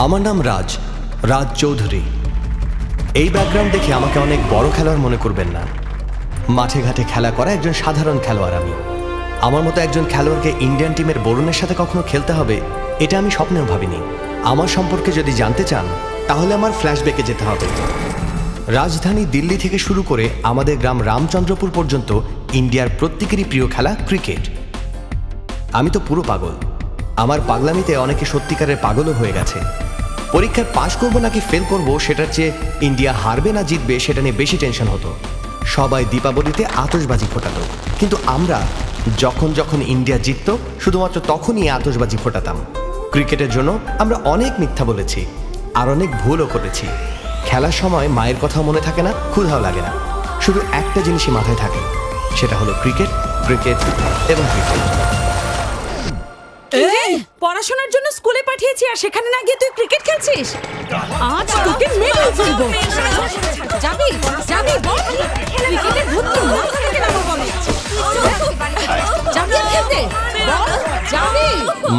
আমার নাম রাজ চৌধুরী। এই ব্যাকগ্রাউন্ড দেখে আমাকে অনেক বড় খেলোয়াড় মনে করবেন না। মাঠে ঘাটে খেলা করা একজন সাধারণ খেলোয়াড় আমি। আমার মতো একজন খেলোয়াড়কে ইন্ডিয়ান টিমের বরুণের সাথে কখনো খেলতে হবে এটা আমি স্বপ্নেও ভাবিনি। আমার সম্পর্কে যদি জানতে চান তাহলে আমার ফ্ল্যাশব্যাকে যেতে হবে। রাজধানী দিল্লি থেকে শুরু করে আমাদের গ্রাম রামচন্দ্রপুর পর্যন্ত ইন্ডিয়ার প্রত্যেকেরই প্রিয় খেলা ক্রিকেট। আমি তো পুরো পাগল। আমার পাগলামিতে অনেকে সত্যিকারের পাগলও হয়ে গেছে। পরীক্ষায় পাশ করব নাকি ফেল করব সেটার চেয়ে ইন্ডিয়া হারবে না জিতবে সেটা নিয়ে বেশি টেনশন হতো। সবাই দীপাবলিতে আতশবাজি ফোটাতো, কিন্তু আমরা যখন ইন্ডিয়া জিতত শুধুমাত্র তখনই আতশবাজি ফোটাতাম। ক্রিকেটের জন্য আমরা অনেক মিথ্যা বলেছি আর অনেক ভুলও করেছি। খেলার সময় মায়ের কথাও মনে থাকে না, ক্ষুধাও লাগে না। শুধু একটা জিনিসই মাথায় থাকে, সেটা হলো ক্রিকেট, ক্রিকেট এবং ক্রিকেট। পড়াশোনার জন্য স্কুলে পাঠিয়েছি আর সেখানে না গিয়ে তুই ক্রিকেট খেলছিস? আজ তোকে মেরে ফেলবো। যাবি যাবি বল, ক্রিকেটের ভূত তোর মাথা থেকে নামাবো আমি। যাবি খেলতে বল, যাবি।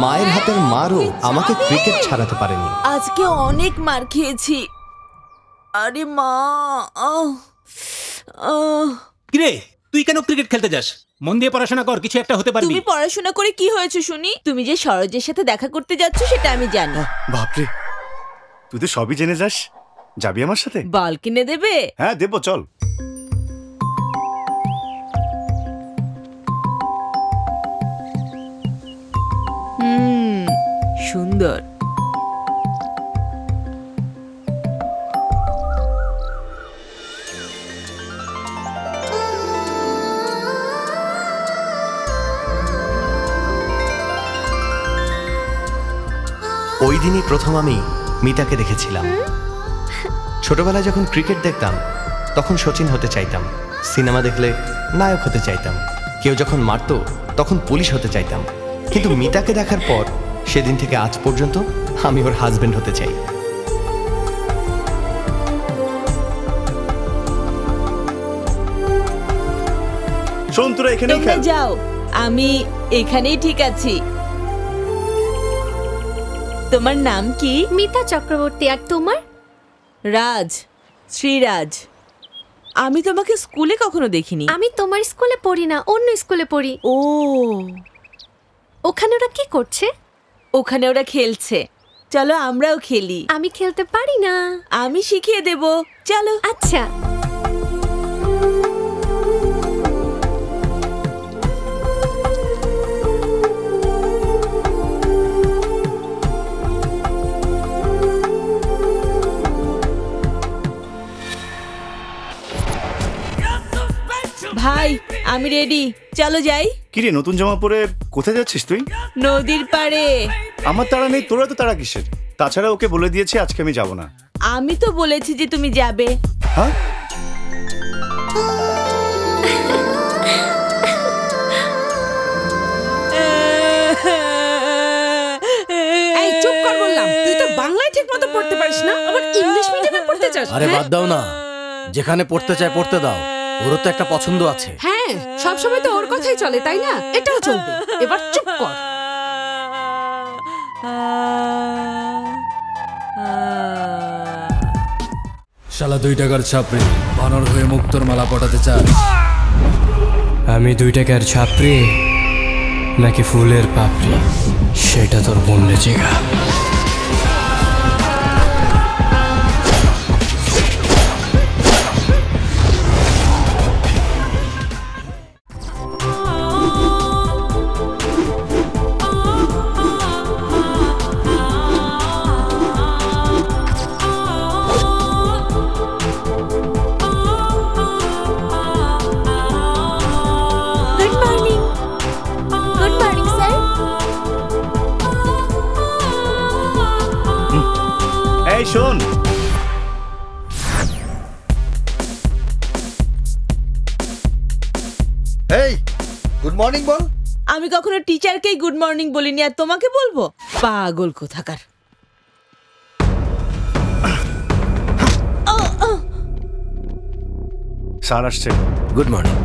মায়ের হাতের মারও আমাকে ক্রিকেট ছাড়াতে পারেনি। আজকে অনেক মার খেয়েছি। আরে মা, কিরে তুই কেন ক্রিকেট খেলতে যাস? মন দিয়ে পড়াশোনা কর, কিছু একটা হতে পারবি। তুমি পড়াশোনা করে কি হয়েছে শুনি? তুমি যে সরোজের সাথে দেখা করতে যাচ্ছ সেটা আমি জানি। বাপরে, তুই তো সবই জেনে যাস। যাবি আমার সাথে? বল কিনে দেবে? হ্যাঁ দেবো, চল। সুন্দর। ওই দিনই প্রথম আমি মিতাকে দেখেছিলাম। ছোটবেলায় যখন ক্রিকেট দেখতাম তখন সচিন হতে চাইতাম, সিনেমা দেখলে নায়ক হতে চাইতাম, কেউ যখন মারতো তখন পুলিশ হতে চাইতাম। কিন্তু মিতাকে দেখার পর সেদিন থেকে আজ পর্যন্ত আমি ওর হাজবেন্ড হতে চাই। শোন, তোরা এখানেই খেল। যাও, আমি এখানেই ঠিক আছি। তোমার নাম কি? মিতা চক্রবর্তী। আর তোমার? রাজ, শ্রীরাজ। আমি তোমাকে স্কুলে কখনো দেখিনি। আমি তোমার স্কুলে পড়ি না, অন্য স্কুলে পড়ি। ও, ওখানে ওরা কি করছে? ওখানে ওরা খেলছে। চলো আমরাও খেলি। আমি খেলতে পারি না। আমি শিখিয়ে দেব, চলো। আচ্ছা। ভাই আমি রেডি, চলো যাই। কিরে নতুন জামা পরে কোথায় যাচ্ছিস তুই? নদীর পাড়ে। আমার তাড়া নেই, তোরা তো তাড়া কিসের? তাছাড়া ওকে বলে দিয়েছি আজকে আমি যাব না। আমি তো বলেছি যে তুমি যাবে। হ্যাঁ, এই চুপ কর বললাম। তুই তো বাংলায় ঠিকমতো পড়তে পারিস না, আবার ইংলিশ মিডিয়ামে পড়তে চাস। আরে বাদ দাও না, যেখানে পড়তে চায় পড়তে দাও। ওরও তো একটা পছন্দ আছে। হ্যাঁ, সব সময় তো ওর কথাই চলে, তাই না? এটাও চলবে। এবার চুপ কর। শালা 2 টাকার ছাপড়ি বানর হয়ে মুক্তোর মালা পটাতে চায়। আমি 2 টাকার ছাপড়ি নাকি ফুলের পাপড়ি সেটা তোর মনে জায়গা। এই শোন, এই গুড মর্নিং বল। আমি কখনো টিচারকেই গুড মর্নিং বলিনি, আর তোমাকে বলবো? পাগল কোথাকার। স্যার আসছে। Good morning.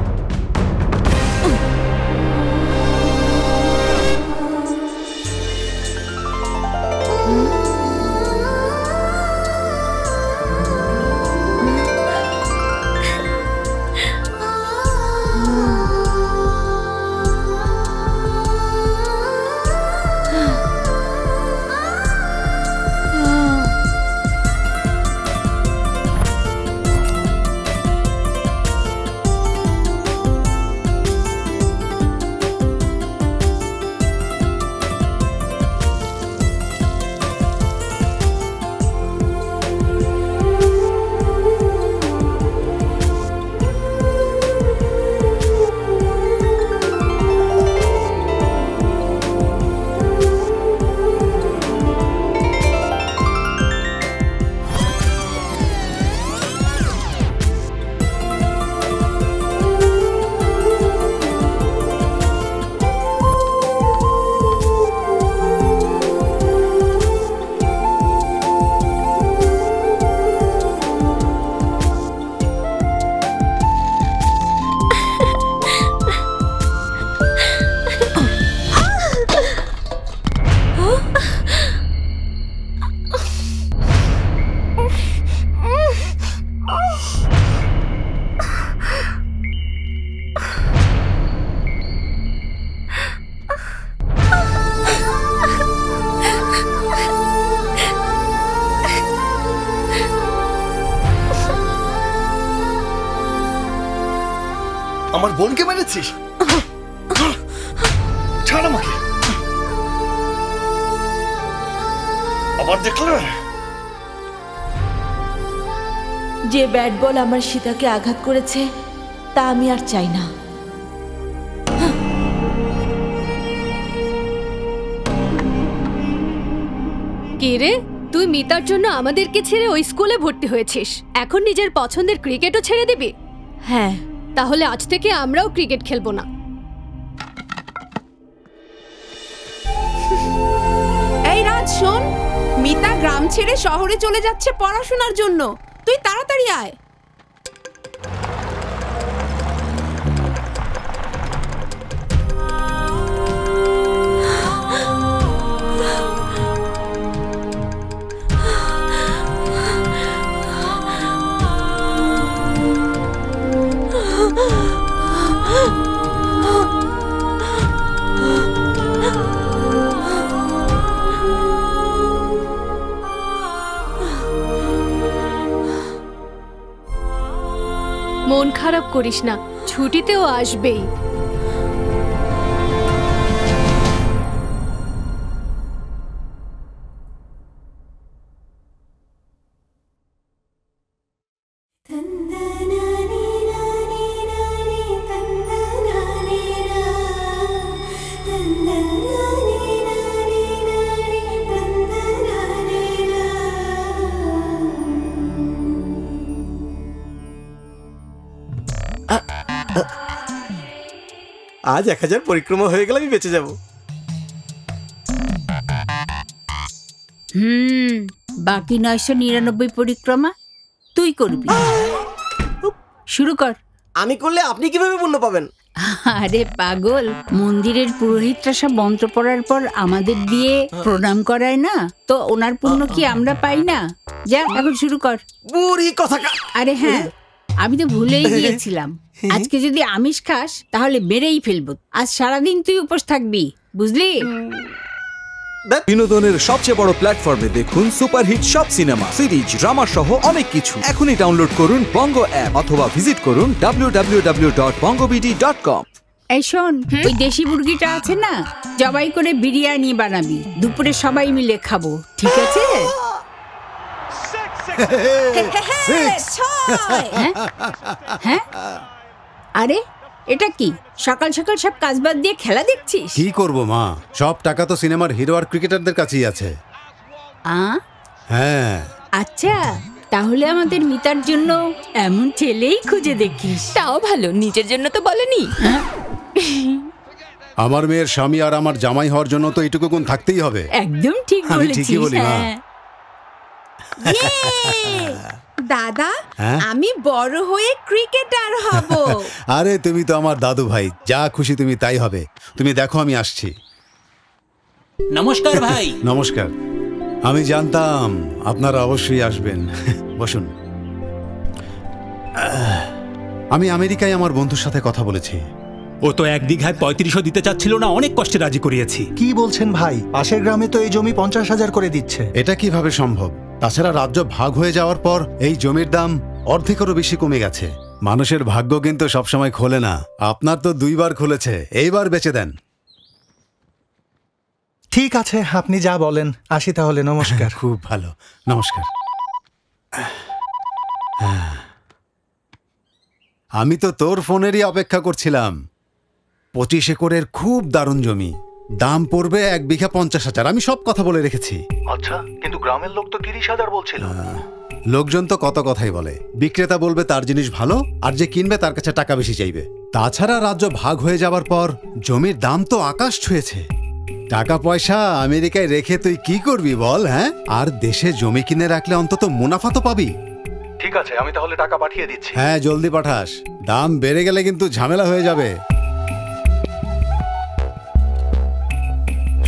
আমার বোনকে মেরেছিস? ছাড় আমাকে। আবার দেখলে? যে ব্যাট বল আমার সীতাকে আঘাত করেছে তা আমি আর চাই না। কে রে, তুই মিতার জন্য আমাদেরকে ছেড়ে ওই স্কুলে ভর্তি হয়েছিস, এখন নিজের পছন্দের ক্রিকেটও ছেড়ে দিবি? হ্যাঁ। তাহলে আজ থেকে আমরাও ক্রিকেট খেলবো না। এই রাজ শোন, মিতা গ্রাম ছেড়ে শহরে চলে যাচ্ছে পড়াশোনার জন্য, তুই তাড়াতাড়ি আয়। মন খারাপ করিস না, ছুটিতেও আসবেই। আজ 1000 পরিক্রমা হয়ে গেলে আমি বেঁচে যাব। বাকি 999 পরিক্রমা তুই করবি। শুরু কর। আমি করলে আপনি কিভাবে পুণ্য পাবেন? আরে পাগল, মন্দিরের পুরোহিতরা সব মন্ত্র পড়ার পর আমাদের দিয়ে প্রণাম করায় না, তো ওনার পুণ্য কি আমরা পাই না? যা এখন শুরু কর। বুড়ি কথা। আরে হ্যাঁ, আমি তো ভুলেই গিয়েছিলাম, আজকে যদি আমিষ খাস তাহলে মেরেই ফেলবো। আজ সারাদিন তুই উপোস থাকবি, বুঝলি? বিনোদনের সবচেয়ে বড় প্ল্যাটফর্মে দেখুন সুপারহিট সব সিনেমা, সিরিজ, ড্রামা সহ অনেক কিছু। এখনই ডাউনলোড করুন বঙ্গ অ্যাপ অথবা ভিজিট করুন www.bongobd.com। এই শোন, ওই দেশি মুরগিটা আছে না, জবাই করে বিরিয়ানি বানাবি, দুপুরে সবাই মিলে খাবো, ঠিক আছে? হ্যাঁ, আরে এটা কি সকাল সকাল সব কাজ বাদ দিয়ে খেলা দেখছিস? কি করব মা, সব টাকা তো সিনেমার হিরো আর ক্রিকেটারদের কাছেই আছে। হ্যাঁ। আচ্ছা, তাহলে আমাদের মিতার জন্য এমন ছেলেই খুঁজে দেখিস। তাও ভালো, নিজের জন্য তো বলেনি। আমার মেয়ের স্বামী আর আমার জামাই হওয়ার জন্য তো এইটুকু গুণ থাকতেই হবে। একদম ঠিক বলেছিস। আমি ঠিকই বলি মা। দাদা, আমি বড় হয়ে ক্রিকেটার হব। আরে তুমি তো আমার দাদু ভাই, যা খুশি তুমি তাই হবে। তুমি দেখো আমি আসছি। নমস্কার ভাই। নমস্কার। আমি জানতাম আপনারা অবশ্যই আসবেন। বসুন। আমি আমেরিকায় আমার বন্ধুর সাথে কথা বলেছি। ও তো 1 বিঘায় 3500 দিতে চাচ্ছিল না, অনেক কষ্টে রাজি করিয়েছি। কি বলছেন ভাই? পাশের গ্রামে তো এই জমি 50,000 করে দিচ্ছে। এটা কিভাবে সম্ভব? তাছাড়া রাজ্য ভাগ হয়ে যাওয়ার পর এই জমির দাম অর্ধেকেরও বেশি কমে গেছে। মানুষের ভাগ্য কিন্তু সবসময় খোলে না। আপনার তো 2 বার খুলেছে, এইবার বেচে দেন। ঠিক আছে, আপনি যা বলেন। আসি তাহলে, নমস্কার। খুব ভালো, নমস্কার। আমি তো তোর ফোনেরই অপেক্ষা করছিলাম। 25 একরের খুব দারুণ জমি, দাম পড়বে 1 বিঘা 50,000। আমি সব কথা বলে রেখেছি। আচ্ছা, কিন্তু গ্রামের লোক তো 30,000 বলছিল। লোকজন তো কত কথাই বলে। বিক্রেতা বলবে তার জিনিস ভালো, আর যে কিনবে তার কাছে টাকা বেশি চাইবে। তাছাড়া রাজ্য ভাগ হয়ে যাওয়ার পর জমির দাম তো আকাশ ছুঁয়েছে। টাকা পয়সা আমেরিকায় রেখে তুই কি করবি বল? হ্যাঁ, আর দেশে জমি কিনে রাখলে অন্তত মুনাফা তো পাবি। ঠিক আছে, আমি তাহলে টাকা পাঠিয়ে দিচ্ছি। হ্যাঁ, জলদি পাঠাস। দাম বেড়ে গেলে কিন্তু ঝামেলা হয়ে যাবে।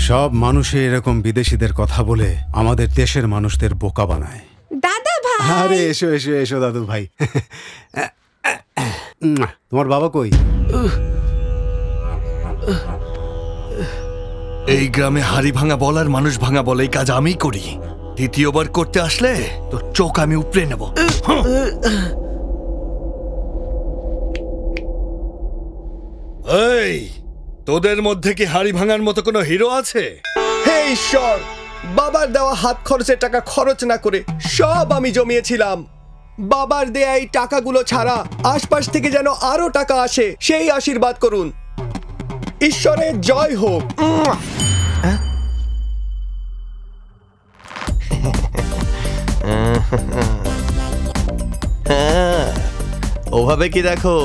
সব মানুষই এরকম বিদেশিদের কথা বলে আমাদের দেশের মানুষদের বোকা বানায়। দাদা ভাই। আরে এসো এসো এসো দাদু ভাই। তোমার বাবা কই? এই গ্রামে হাড়ি ভাঙা বল আর মানুষ ভাঙা বল, এই কাজ আমি করি। দ্বিতীয়বার করতে আসলে তোর চোখ আমি উপড়ে নেব। এই তোদের মধ্যে কি হাড়ি ভাঙার মতো কোনো হিরো আছে? হে ঈশ্বর, বাবার দেওয়া হাত খরচের টাকা খরচ না করে সব আমি জমিয়েছিলাম। বাবার দেয়া এই টাকাগুলো ছাড়া আশপাশ থেকে যেন আরো টাকা আসে, সেই আশীর্বাদ করুন। ঈশ্বরের জয় হোক। ওভাবে কি দেখো,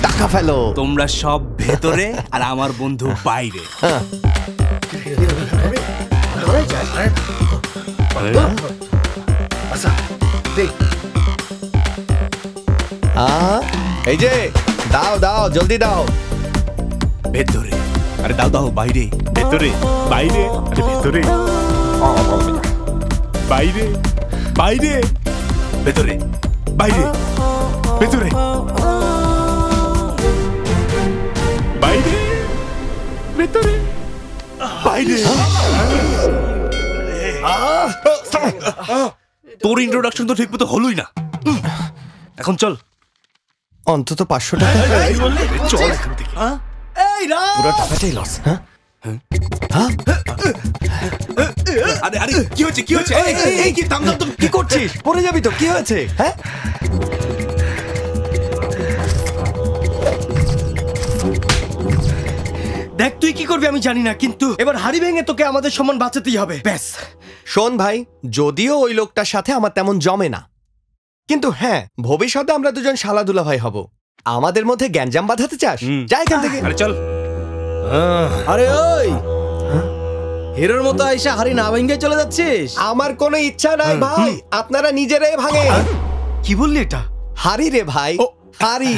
টাকা ফেলো। তোমরা সব ভেতরে আর আমার বন্ধু বাইরে। এই যে দাও দাও, জলদি দাও। ভেতরে, আরে দাও দাও। বাইরে, ভেতরে, বাইরে, আরে ভেতরে, বাইরে, বাইরে, ভেতরে, বাইরে, ভেতরে, বাইরে, ভেতরে, বাইরে। তোর ইন্ট্রোডাকশন তো ঠিক মতো হলোই না। এখন চল। অন্তত 500 টাকা চল এখান থেকে। এই রাজ, পুরো টাকাটাই লস। আরে আরে কি হচ্ছে, কি হচ্ছে? এই কি থাম থাম, তুমি কি করছিস? পড়ে যাবি তো। কি হয়েছে? হ্যাঁ, দেখ তুই কি করবি আমি জানি না, কিন্তু এবার হাড়ি ভেঙে তোকে আমাদের সম্মান বাঁচাতেই হবে। ব্যাস। শোন ভাই, যদিও ওই লোকটার সাথে আমার তেমন জমে না, কিন্তু হ্যাঁ, ভবিষ্যতে আমরা দুজন শালাদুলা ভাই হব। আমাদের মধ্যে গ্যাঞ্জাম বাঁধাতে চাস? যাই এখান থেকে। আরে চল। আরে ওই হিরোর মতো আইসা হাড়ি না ভেঙে চলে যাচ্ছিস? আমার কোনো ইচ্ছা নাই ভাই, আপনারা নিজেরাই ভাঙে। কি বললি এটা? হাড়ি রে ভাই, হাড়ি।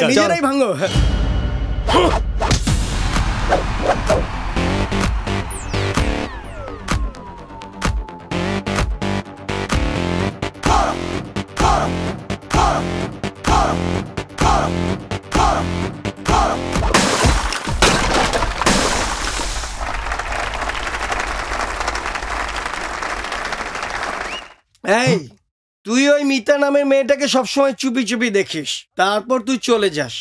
নিজেরাই ভাঙো। এই তুই ওই মিতা নামের মেয়েটাকে সবসময় চুপি চুপি দেখিস, তারপর তুই চলে যাস।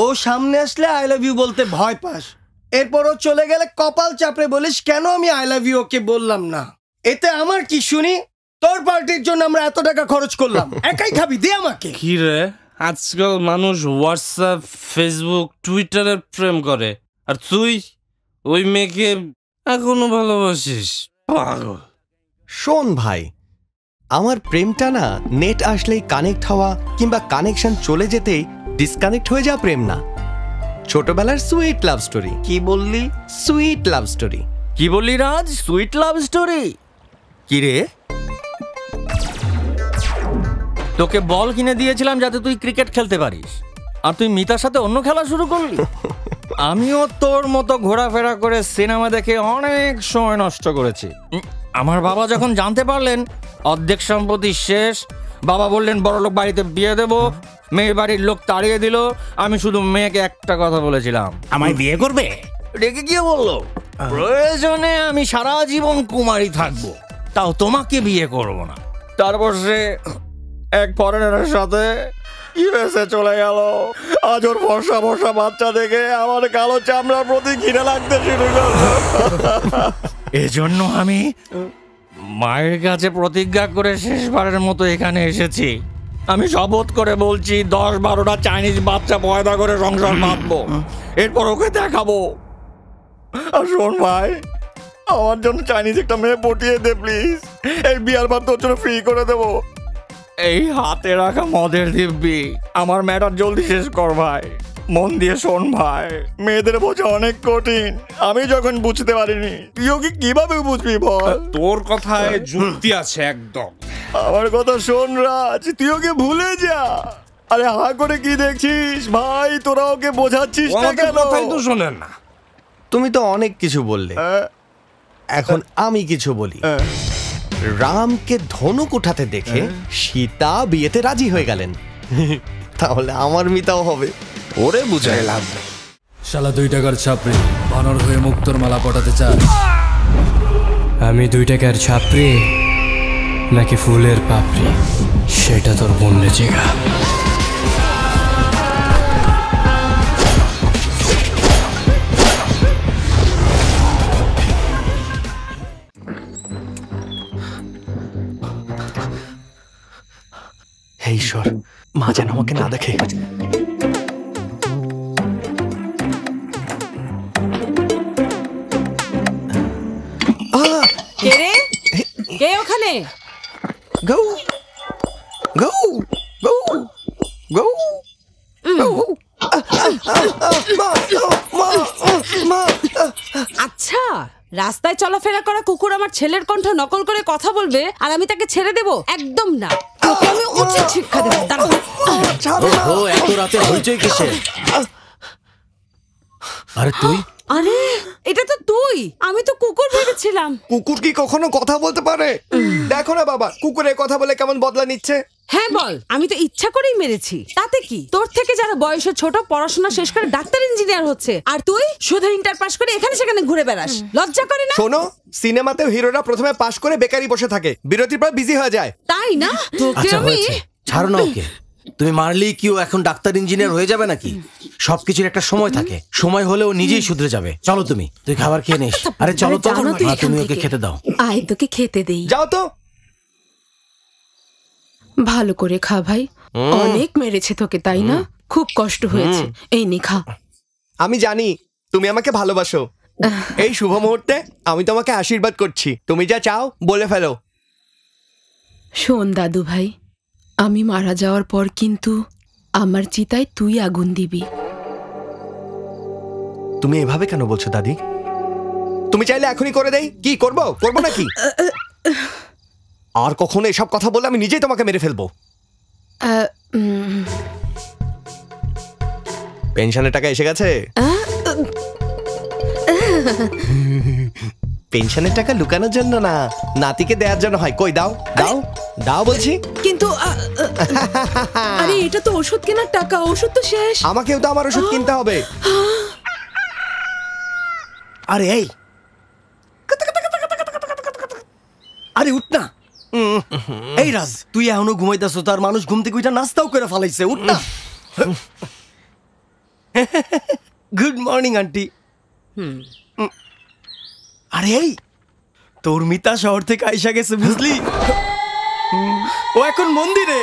ও সামনে আসলে আই লাভ ইউ বলতে ভয় পাস, এরপর ও চলে গেলে কপাল চাপড়ে বলিস কেন আমি আই লাভ ইউ ওকে বললাম না। এতে আমার কি শুনি? তোর পার্টির জন্য আমরা এত টাকা খরচ করলাম, একাই খাবি, দে আমাকে। কি রে, আজকাল মানুষ হোয়াটসঅ্যাপ, ফেসবুক, টুইটারে প্রেম করে, আর তুই ওই মেয়েকে এখনো ভালোবাসিস? পাগল। শোন ভাই, আমার প্রেমটা না নেট আসলেই কানেক্ট হওয়া কিংবা কানেকশন চলে যেতেই ডিসকানেক্ট হয়ে যাওয়া প্রেম না। ছোটবেলার সুইট লাভ স্টোরি। কি বললি? Sweet love story. কি বললি রাজ? Sweet love story? কি রে, তোকে বল কিনে দিয়েছিলাম যাতে তুই ক্রিকেট খেলতে পারিস, আর তুই মিতার সাথে অন্য খেলা শুরু করলি। আমিও তোর মতো ঘোরাফেরা করে সিনেমা দেখে অনেক সময় নষ্ট করেছি। আমার বাবা যখন জানতে পারলেন অর্ধেক সম্পত্তি শেষ, বাবা বললেন বড়লোক বাড়িতে বিয়ে দেব, মেয়ের বাড়ির লোক তাড়িয়ে দিল। আমি শুধু মেয়েকে একটা কথা বলেছিলাম, আমায় বিয়ে করবে। রেগে গিয়ে বললো প্রয়োজনে আমি সারা জীবন কুমারী থাকবো, তাও তোমাকে বিয়ে করব না। তারপর সে এক ফরেনারের সাথে ইউএসএ চলে গেল। আজ ওর বর্ষা বর্ষা বাচ্চা দেখে আমার কালো চামড়ার প্রতি ঘৃণা লাগতে শুরু করলো। এজন্য আমি মায়ের কাছে প্রতিজ্ঞা করে শেষবারের মতো এখানে এসেছি। আমি শপথ করে বলছি 10-12টা চাইনিজ বাচ্চা পয়দা করে সংসার বাঁধবো, এরপর ওকে দেখাবো। আর শোন ভাই, আমার জন্য চাইনিজ একটা মেয়ে পটিয়ে দে প্লিজ, এই বিয়ার ভাত তোর জন্য ফ্রি করে দেবো। এই হাতে রাখা মদের দিব্যি আমার ম্যাটার জলদি শেষ কর ভাই, মন দিয়ে শোন ভাই। মেয়েদের বোঝা অনেক কঠিন, আমি যখন বুঝতে পারিনি তুই ওকে কিভাবে বুঝবি বল? তোর কথায় যুক্তি আছে একদম। আমার কথা শোন রাজ, তুই ওকে ভুলে যা। আরে হা করে কি দেখছিস ভাই, তোরা ওকে বোঝাচ্ছিস না কেন? কথাই তো শোনেন না। তুমি তো অনেক কিছু বললে, এখন আমি কিছু বলি। রামকে ধনুক উঠাতে দেখে সীতা বিয়েতে রাজি হয়ে গেলেন, তাহলে আমার মিতাও হবে। ওরে বুঝাই লাভ। শালা 2 টাকার ছাপড়ি বানর হয়ে মুক্তোর মালা পটাতে চায়। আমি 2 টাকার ছাপড়ি নাকি ফুলের পাপড়ি, সেটা তোর বললে জিগা। ঈশ্বর, মা যেন আমাকে না দেখে। কে রে? কে ওখানে? গৌ গৌ গৌ গৌ আচ্ছা, রাস্তায় চলাফেরা করা কুকুর আমার ছেলের কণ্ঠ নকল করে কথা বলবে আর আমি তাকে ছেড়ে দেব? একদম না, তোকে আমি উচিত শিক্ষা দেব। ও এত রাতে হইচই কিসের? আরে তুই? আরে এটা তো তুই, আমি তো কুকুর ভেবেছিলাম। কুকুর কি কখনো কথা বলতে পারে? দেখো না বাবা, কুকুরের কথা বলে কেমন বদলা নিচ্ছে। হ্যাঁ বল, আমি তো ইচ্ছা করেই মেরেছি, তাতে কি? তোর থেকে যারা বয়সে ছোট, পড়াশোনা শেষ করে ডাক্তার ইঞ্জিনিয়ার হচ্ছে, আর তুই শুধু ইন্টার পাস করে এখানে সেখানে ঘুরে বেড়াস। লজ্জা করে না? শোনো, সিনেমাতেও হিরোরা প্রথমে পাস করে বেকারি বসে থাকে, বিরতির পর বিজি হয়ে যায়। তাই না? তোকে আচ্ছা আমি হয়েছে, ছাড়ো না ওকে। তুমি মারলেই কি ও এখন ডাক্তার ইঞ্জিনিয়ার হয়ে যাবে নাকি? সবকিছুর একটা সময় থাকে, সময় হলে ও নিজেই শুধরে যাবে। চলো তুমি, তুই খাবার খেয়ে নিস। আরে চলো তো, তুমি ওকে খেতে দাও। আয় তোকে খেতে দেই। যাও তো। ভালো করে খা ভাই, অনেক মেরেছে তোকে তাই না? খুব কষ্ট হয়েছে, এই নে খা। আমি জানি তুমি আমাকে ভালোবাসো। এই শুভ মুহূর্তে আমি তোমাকে আশীর্বাদ করছি, তুমি যা চাও বলে ফেলো। শোন দাদু ভাই, আমি মারা যাওয়ার পর কিন্তু আমার চিতায় তুই আগুন দিবি। তুমি এভাবে কেন বলছো দাদি? তুমি চাইলে এখনই করে দেই। কি করবো? করবো নাকি? আর কখনো এসব কথা বলে আমি নিজেই তোমাকে মেরে ফেলবো। পেনশনের টাকা এসে গেছে। পেনশনের টাকা লুকানোর জন্য না, নাতিকে দেওয়ার জন্য হয়। কই দাও দাও দাও বলছি। কিন্তু আরে এটা তো ওষুধ কেনার টাকা, ওষুধ তো শেষ। আমাকেও তো আমার ওষুধ কিনতে হবে। আরে এই, আরে উঠ না। এই রাজ, তুই এখনো ঘুমাইতেছ? তার মানুষ ঘুম থেকে উঠে নাস্তাও করে ফেলাইছে। উঠ না। Good morning aunty. আরে এই, তোর মিতা শহর থেকে আইসা গেছে বুঝলি? ও এখন মন্দিরে।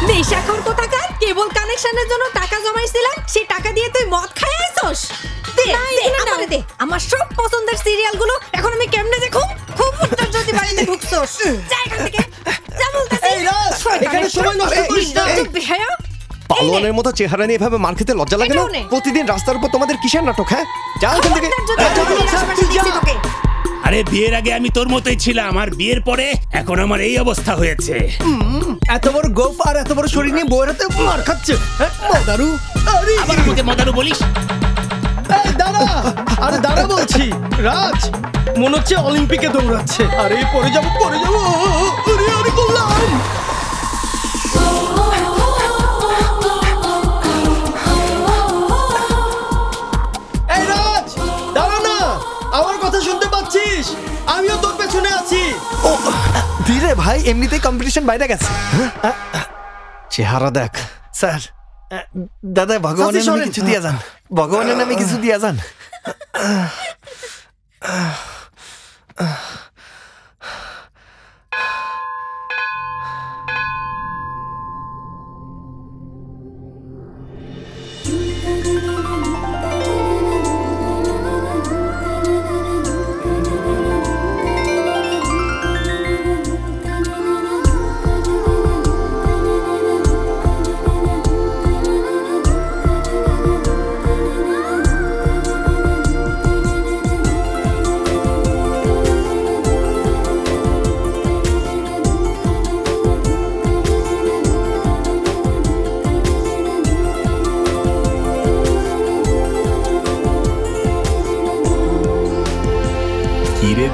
নেশাখোর কোথাকার, কেবল কানেকশনের জন্য টাকা জমাইছিলাম, সেই টাকা দিয়ে তুই মদ খাই আইছস? দে আমারে দে, আমার সব পছন্দের সিরিয়ালগুলো এখন আমি কেমনে দেখুম? খুব উত্তর যদি বাড়িতে ঢুকছস, যা এখান থেকে, যা বলতেছি। এই রাজ, এখানে সময় নষ্ট করিস না। পালোয়ানের মতো চেহারা নিয়ে এভাবে মার খেতে লজ্জা লাগে না? প্রতিদিন রাস্তার উপর তোমাদের কিসের নাটক? হ্যাঁ, যাও এখান থেকে। আরে বিয়ের আগে আমি তোর মতোই ছিলাম, আর বিয়ের পরে এখন আমার এই অবস্থা হয়েছে। এত বড় গোফ আর এত বড় শরীর নিয়ে বউয়ের হাতে মার খাচ্ছে। মদারু, আবার আমাকে মদারু বলিস? দাঁড়া, আরে দাঁড়া বলছি। রাজ মনে হচ্ছে অলিম্পিকে দৌড়াচ্ছে। আরে পরে যাবো, পরে যাবো। আরে আরে বললাম। এই রাজ, দাঁড়া না, আমার কথা শুনতে পাচ্ছিস? আমিও তোর পেছনে আছি। ও ধীরে ভাই, এমনিতেই কম্পিটিশন বাইরে গেছে। চেহারা দেখ। স্যার, দাদা ভগবানের নামে কিছু দিয়া যান, ভগবানের নামে কিছু দিয়া যান।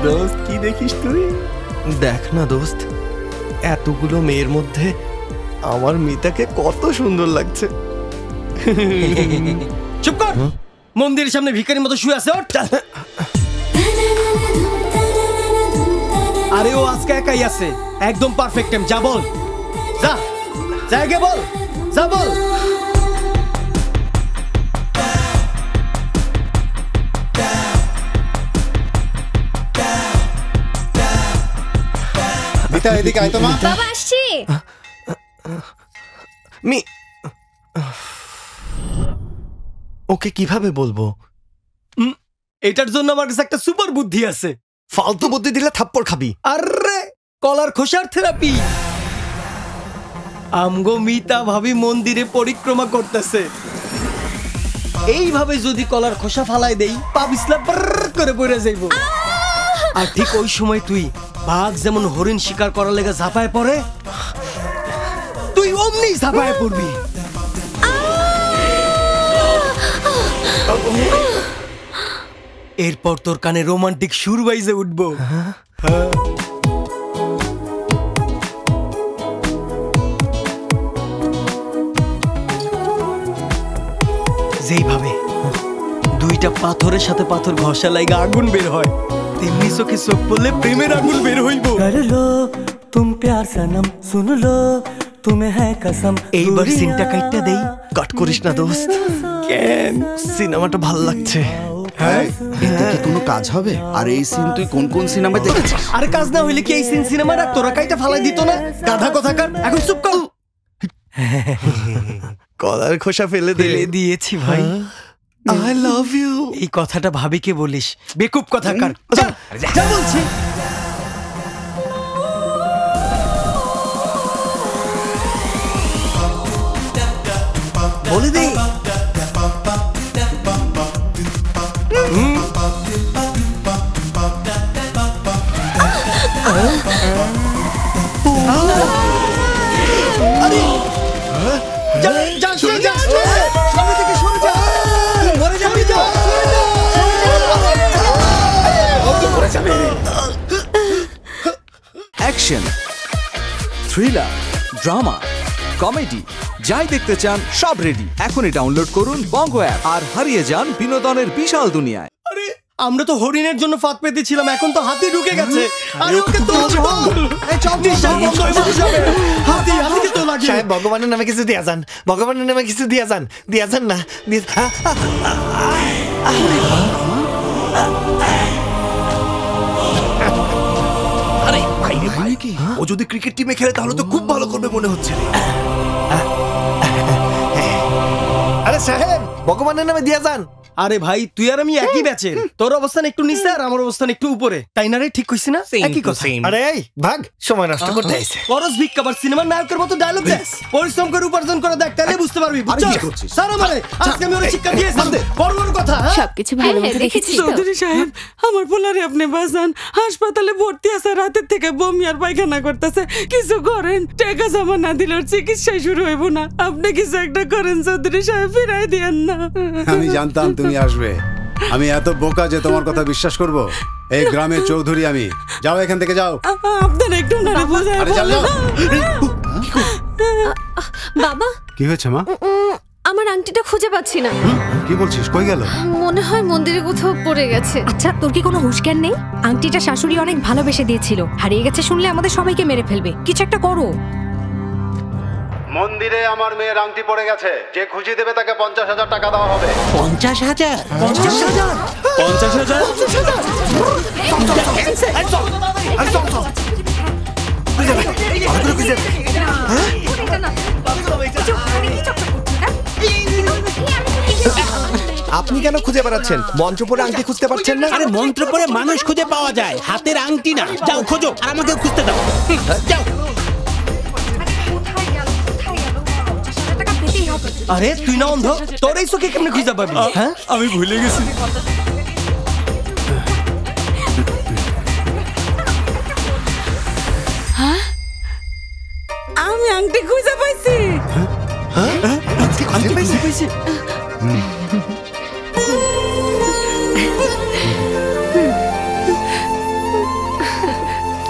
দোস্ত, কি দেখিস তুই? দেখ না দোস্ত, এতগুলো মেয়ের মধ্যে আমার মিতাকে কত সুন্দর লাগছে। চুপ কর, মন্দিরের সামনে ভিখারির মতো শুয়ে আছে। আরে ও আজকে একাই আছে, একদম পারফেক্ট টাইম। যা বল, যা জায়গা বল, যা বল। মিতা এদিকে আয় তো মা। বাবা আসছি। ওকে কিভাবে বলবো? এটার জন্য আমার কাছে একটা সুপার বুদ্ধি আছে। ফালতু বুদ্ধি দিলে থাপ্পড় খাবি। আরে কলার খোসার থেরাপি। আমগো মিতা ভাবি মন্দিরে পরিক্রমা করতেছে, এইভাবে যদি কলার খোসা ফালাই দেই পা পিছলা করে পড়ে যাইব। আর ঠিক ওই সময় তুই বাঘ যেমন হরিণ শিকার করার লেগে ঝাঁপায় পড়ে, তুই অমনি ঝাঁপায় পড়বি। এরপর তোর কানে রোমান্টিক সুর বাইজে উঠবো। যেইভাবে দুইটা পাথরের সাথে পাথর ঘষা লাগে আগুন বের হয়, তেমনি চোখে চোখ পড়লে প্রেমের আগুন বের হইব। তুম প্যার সনম শুন লো তুমি হ্যাঁ কসম। এইবার সিনটা কাটটা দেই। কাট করিস না দোস্ত। কেন? সিনেমাটা ভালো লাগছে। হ্যাঁ, এতে কি কোনো কাজ হবে? আর এই সিন তুই কোন কোন সিনেমায় দেখেছিস? আরে কাজ না হইলে কি এই সিন সিনেমার তোরা কাইটা ফালাই দিত না? গাধা কথাকার, এখন চুপ কর। কলার খোসা ফেলে দিয়েছি ভাই। I love you. এই কথাটা ভাবিকে বলিস, বেকুব কথাকার। যা যা বলছি। বলে দে। অ্যাকশন, থ্রিলার, ড্রামা, কমেডি, যাই দেখতে চান সব রেডি। এখনই ডাউনলোড করুন বঙ্গো অ্যাপ আর হারিয়ে যান বিনোদনের বিশাল দুনিয়ায়। আরে আমরা তো হরিণের জন্য ফাঁদ পেতেছিলাম, এখন তো হাতি ঢুকে গেছে। আরে ওকে তো হাতি হাতিকে তো লাগে। সাহেব ভগবানের নামে কিছু দিয়া যান, ভগবানের নামে কিছু দিয়া যান, দিয়া যান না। আরে ভাইরে ভাই কি, ও যদি ক্রিকেট টিমে খেলে তাহলে তো খুব ভালো করবে মনে হচ্ছে। আরে সাহেব ভগবানের নামে দিয়া যান। আরে ভাই তুই আর আমি একই ব্যাচের, তোর অবস্থান একটু নিচে আর আমার অবস্থান একটু উপরে, তাই না রে? ঠিক কইছি না? একই কথা। আরে এই ভাগ, সময় নষ্ট করতে আইছে। করস ভিক্ষাবার সিনেমার নায়কের মতো ডায়লগ দেস। পরিশ্রম করে উপার্জন করে দেখ, তাহলে বুঝতে পারবি। বুঝছিস? স্যার আমারে আজকে আমি ওরে শিক্ষা দিয়েছি, বড় বড় কথা। সবকিছু ভালোভাবে দেখেছিস তো? চৌধুরী সাহেব, আমার পোলারে আপনি বাঁচান। হাসপাতালে ভর্তি আছে, রাতের থেকে বমি আর পায়খানা করতেছে। কিছু করেন, টাকা জমা না দিলে ওর চিকিৎসা শুরু হইব না। আপনি কিছু একটা করেন চৌধুরী সাহেব, ফিরাই দিয়েন না। আমি জানতাম তুমি আসবে। আমি এত বোকা যে তোমার কথা বিশ্বাস করব? এই গ্রামের চৌধুরী আমি। যাও এখান থেকে যাও। আপনার একটু না বোঝায় বলেন। বাবা কি হয়েছে মা? আমার আংটিটা খুঁজে পাচ্ছি না। কি বলছিস, কই গেল? মনে হয় মন্দিরে কোথাও পড়ে গেছে। আচ্ছা তোর কি কোনো হুঁশ জ্ঞান নেই? আংটিটা শাশুড়ি অনেক ভালোবেসে দিয়েছিল, হারিয়ে গেছে শুনলে আমাদের সবাইকে মেরে ফেলবে। কিছু একটা করো। মন্দিরে আমার মেয়ের আংটি পড়ে গেছে, যে খুঁজে দেবে তাকে 50,000 টাকা দেওয়া হবে। 50,000? 50,000? 50,000? আপনি কেন খুঁজে বেড়াচ্ছেন? মন্ত্র পড়ে আংটি খুঁজতে পারছেন না? আরে মন্ত্র পড়ে মানুষ খুঁজে পাওয়া যায়, হাতের আংটি না। যাও খোঁজো আর আমাকে খুঁজতে দাও। যাও। আরে তুই না অন্ধ? তোর এই চোখে কেমনে খুঁজে পাবি? হ্যাঁ আমি ভুলে গেছি। আমি আংটি খুঁজে পাইছি। আংটি খুঁজে পাইছি?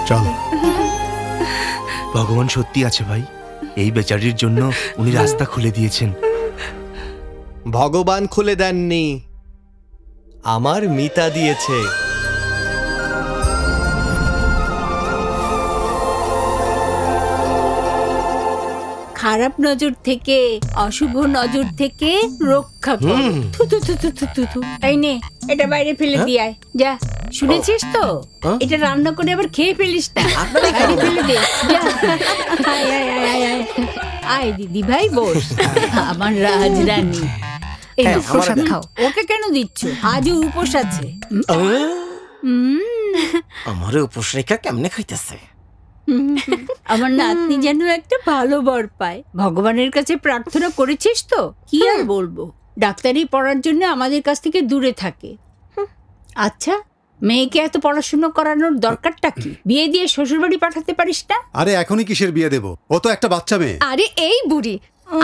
চল। ভগবান সত্যি আছে ভাই, এই বেচারির জন্য উনি রাস্তা খুলে দিয়েছেন। ভগবান খুলে দেননি, আমার মিতা দিয়েছে। খারাপ নজর থেকে, অশুভ নজর থেকে রক্ষা কর। থু থু থু থু থু থু থু। এই নে, এটা বাইরে ফেলে দিয়ে আয়। যা, শুনেছিস তো? এটা রান্না করে আবার খেয়ে ফেলিস না। বাইরে ফেলে দে। যা। আয় আয় আয় আয় আয়। আয় দিদি ভাই বস। আমার রাজরানী। এই নাও, প্রসাদ খাও। ওকে কেন দিচ্ছ? আজও উপোস আছে। আমার উপোস রেখা কেমনে খাইতেছে? আমার নাতনি যেন একটা ভালো বর পায়। ভগবানের কাছে প্রার্থনা করেছিস তো? কি আর বলবো, ডাক্তারি পড়ার জন্য আমাদের কাছ থেকে দূরে থাকে। আচ্ছা, মেয়েকে এত পড়াশোনা করানোর দরকারটা কি? বিয়ে দিয়ে শ্বশুরবাড়ি পাঠাতে পারিস না? আরে এখনই কিসের বিয়ে দেব? ও তো একটা বাচ্চা মেয়ে। আরে এই বুড়ি,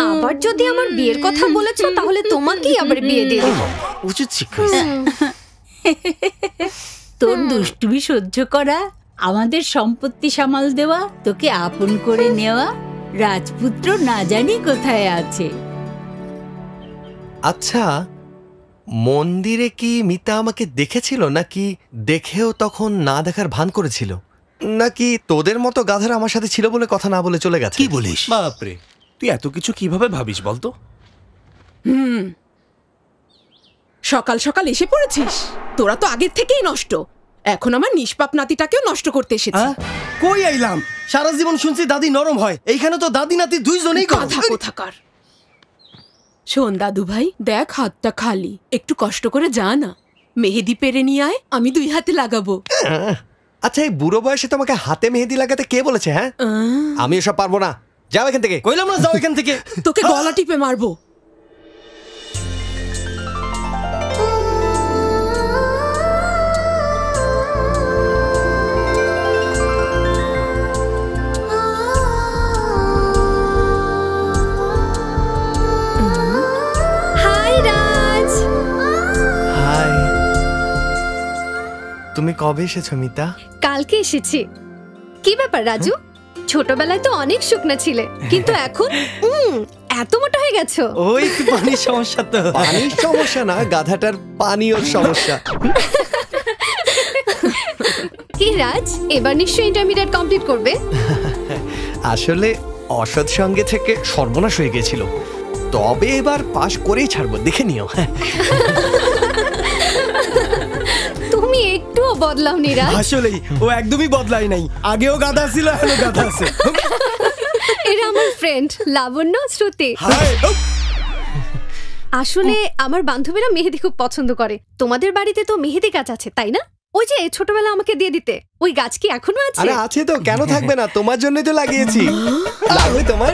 আবার যদি আমার বিয়ের কথা বলেছো তাহলে তোমাকেই আবার বিয়ে দিয়ে দেব। উচিত শিক্ষা। তোর দুষ্টুমি সহ্য করা, আমাদের সম্পত্তি সামাল দেওয়া, তোকে আপন করে নেওয়া, রাজপুত্র না জানি কোথায় আছে। আচ্ছা, মন্দিরে কি মিতা আমাকে দেখেছিল, নাকি দেখেও তখন না দেখার ভান করেছিল, নাকি তোদের মতো গাধারা আমার সাথে ছিল বলে কথা না বলে চলে গেছে? কি বলিস? বাপরে, তুই এত কিছু কিভাবে ভাবিস বলতো? সকাল সকাল এসে পড়েছিস? তোরা তো আগের থেকেই নষ্ট, এখন আমার নিষ্পাপ নাতিটাকেও নষ্ট করতে এসেছিস। কই আইলাম? সারা জীবন শুনছি দাদি নরম হয়, এইখানে তো দাদি নাতি দুইজনেই কথা কোথাকার। শোন দাদু ভাই, দেখ হাতটা খালি, একটু কষ্ট করে যা না, মেহেদি পেরে নিয়ে আয়, আমি 2 হাতে লাগাবো। আচ্ছা, এই বুড়ো বয়সে তোমাকে হাতে মেহেদি লাগাতে কে বলেছে? হ্যাঁ, আমি এসব পারবো না, যাও এখান থেকে। কইলাম না যাও এখান থেকে। তোকে গলা টিপে মারবো। তুমি কবে এসেছো মিতা? কালকে এসেছি। কি ব্যাপার রাজু, ছোটবেলায় তো অনেক শুকনা ছিলে, কিন্তু এখন এত মোটা হয়ে গেছো। ওই পানির সমস্যা। তো পানির সমস্যা না, গাধাটার পানীয় সমস্যা। কি রাজ, এবার নিশ্চয়ই ইন্টারমিডিয়েট কমপ্লিট করবে? আসলে অসৎ সঙ্গে থেকে সর্বনাশ হয়ে গেছিল, তবে এবার পাশ করেই ছাড়বো, দেখে নিও। তুমি একটুও বদলাওনি রাজ। আসলেই ও একদমই বদলাই নাই, আগেও গাধা ছিল, এখনো গাধা আছে। এরা আমার ফ্রেন্ড লাবণ্য, শ্রুতি। আসলে আমার বান্ধবীরা মেহেদি খুব পছন্দ করে। তোমাদের বাড়িতে তো মেহেদি গাছ আছে তাই না? ওই যে ছোটবেলা আমাকে দিয়ে দিতে, ওই গাছ কি এখনো আছে? আরে আছে তো, কেন থাকবে না, তোমার জন্যই তো লাগিয়েছি। লাগবে তোমার?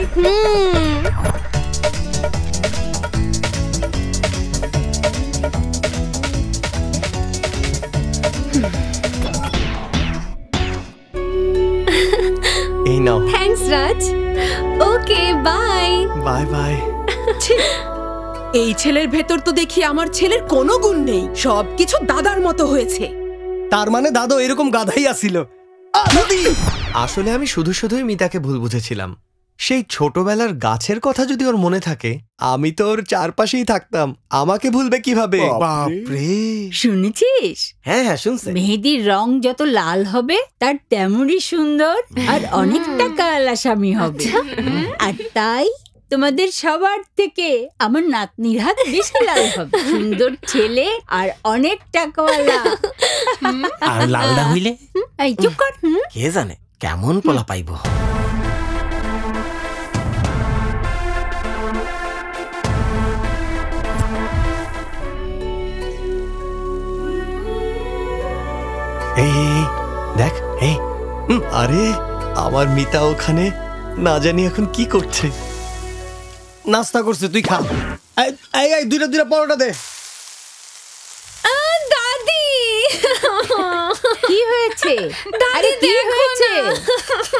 এই নাও। থ্যাঙ্কস রাজ। ওকে, বাই বাই বাই। এই ছেলের ভেতর তো দেখি আমার ছেলের কোনো গুণ নেই, সবকিছু দাদার মতো হয়েছে। তার মানে দাদা এরকম গাধাই আছিল? আসলে আমি শুধু শুধুই মিতাকে ভুল বুঝেছিলাম। সেই ছোটবেলার গাছের কথা যদি ওর মনে থাকে, আমি তো ওর চারপাশেই থাকতাম, আমাকে ভুলবে কিভাবে? বাপরে, শুনেছিস? হ্যাঁ হ্যাঁ শুনছি। মেহেদির রং যত লাল হবে তার তেমনই সুন্দর আর অনেক টাকাওয়ালা স্বামী হবে। আর তাই তোমাদের সবার থেকে আমার নাতনির হাত বেশি লাল হবে। সুন্দর ছেলে আর অনেক টাকাওয়ালা। আর লালদা হইলে? এই চুপ কর। কে জানে কেমন পোলা পাইব। এই দেখ, এই আরে আমার মিতা ওখানে না জানি এখন কি করছে। নাস্তা করছে, তুই খা। এই দুইটা পরোটা দে। দাদি, কি হয়েছে? আরে কি হয়েছে?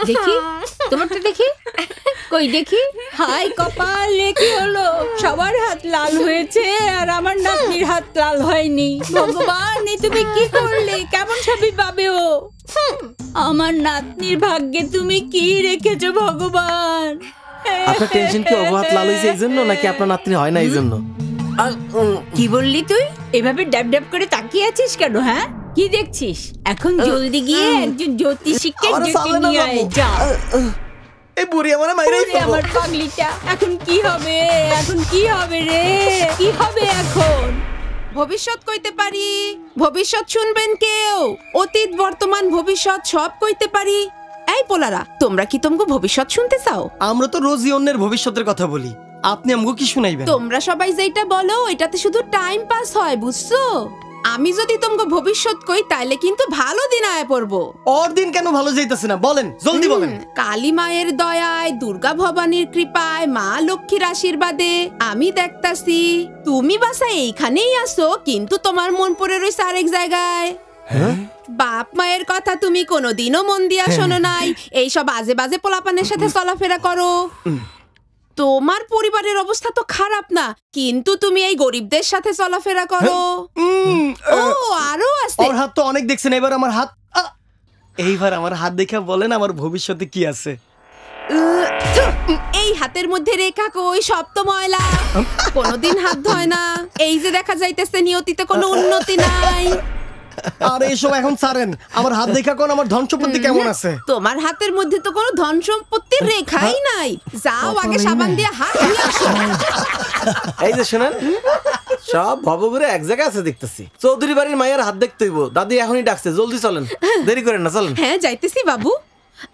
দেখি তোমারটা দেখি, কই দেখি। হাই কপালে, কি হলো? সবার হাত লাল হয়েছে আর আমার নাতনির হাত লাল হয়নি। ভগবান, এই তুমি কি করলে? কেমন ছবি পাবে ও? আমার নাতনির ভাগ্যে তুমি কি রেখেছো ভগবান? আপনার টেনশন কি অবাধ লাল হয়েছে এই জন্য, নাকি আপনার নাতনি হয় না এই জন্য? কি বললি তুই? এভাবে ড্যাব ড্যাব করে তাকিয়ে আছিস কেন? হ্যাঁ, কি দেখছিস? এখন জলদি গিয়ে একজন জ্যোতিষীকে ডেকে নিয়ে আয়, যা। এই বুড়ি আমার মাইরাই ওরে আমার পাগলিটা, এখন কি হবে? এখন কি হবে রে? কি হবে এখন? ভবিষ্যৎ কইতে পারি, ভবিষ্যৎ শুনবেন কেউ? অতীত বর্তমান ভবিষ্যৎ সব কইতে পারি। এই পোলারা, তোমরা কি তোমগো ভবিষ্যৎ শুনতে চাও? আমরা তো রোজই অন্যের ভবিষ্যতের কথা বলি, আপনি আমগো কি শুনাইবেন? তোমরা সবাই যেটা বলো এটাতে শুধু টাইম পাস হয়, বুঝছো? আমি যদি তোমগো ভবিষ্যৎ কই তাইলে কিন্তু ভালো দিন আয় পড়বো। ওর দিন কেন ভালো যাইতেছে না বলেন, জলদি বলেন। কালী মায়ের দয়ায়, দুর্গা ভবানীর কৃপায়, মা লক্ষ্মীর আশীর্বাদে আমি দেখতাছি তুমি বাসা এইখানেই আসো, কিন্তু তোমার মন পড়ে রয়েছে আরেক জায়গায়। বাপ মায়ের কথা তুমি কোনোদিনও মন দিয়া শোনো নাই, এইসব আজে বাজে পোলাপানের সাথে চলাফেরা করো। তোমার পরিবারের অবস্থা তো খারাপ না, কিন্তু তুমি এই গরিবদের সাথে চলাফেরা করো। ও আরো আছে। ওর হাত তো অনেক দেখছেন, এবার আমার হাত, এইবার আমার হাত দেখে বলেন আমার ভবিষ্যতে কি আছে। এই হাতের মধ্যে রেখা কই, সব তো ময়লা, কোনোদিন হাত ধয় না। এই যে দেখা যাইতেছে নিয়তিতে কোনো উন্নতি নাই। আর এসব এখন ছাড়েন, আমার হাত দেখা কোন আমার ধন সম্পত্তি কেমন আছে? তোমার হাতের মধ্যে তো কোনো ধন সম্পত্তির রেখাই নাই। যাও আগে সাবান দিয়ে হাত ধুয়ে আসো। এই যে শুনেন, সব ভবঘুরে এক জায়গায় আছে দেখতেছি। চৌধুরী বাড়ির মায়ের হাত দেখতে হইব, দাদি এখনই ডাকছে, জলদি চলেন, দেরি করেন না, চলেন। হ্যাঁ যাইতেছি বাবু,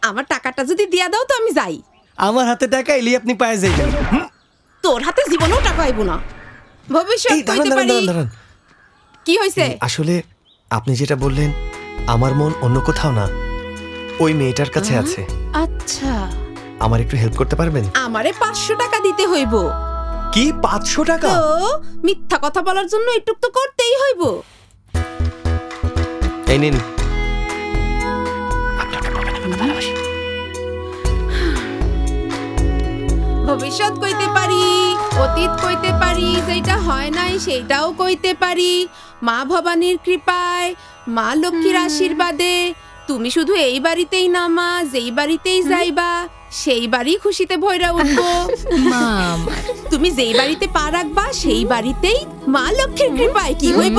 আমার টাকাটা যদি দিয়া দাও তো আমি যাই। আমার হাতে টাকা এলি আপনি পায়ে যাইবেন, তোর হাতে জীবনেও টাকা আইব না। ভবিষ্যৎ কইতে পারি। কি হইছে? আসলে আপনি যেটা বললেন আমার মন অন্য কোথাও না, ওই মেয়েটার কাছে আছে। আচ্ছা, আমার একটু হেল্প করতে পারবেন? আমারে 500 টাকা দিতে হইব। কি 500 টাকা? তো মিথ্যা কথা বলার জন্য একটু তো করতেই হইব। এই নিন। ভবিষ্যৎ কইতে পারি, অতীত কইতে পারি, যেটা হয় নাই সেইটাও কইতে পারি। মা ভবানীর কৃপায়, মা লক্ষ্মীর আশীর্বাদে তুমি শুধু এই বাড়িতেই নামা, যেই বাড়িতেই যাইবা সেই বাড়ি খুশিতে ভইরা উঠবো। তুমি যেই বাড়িতে পা রাখবা সেই বাড়িতেই মা লক্ষ্মীর কৃপায় কি হইব,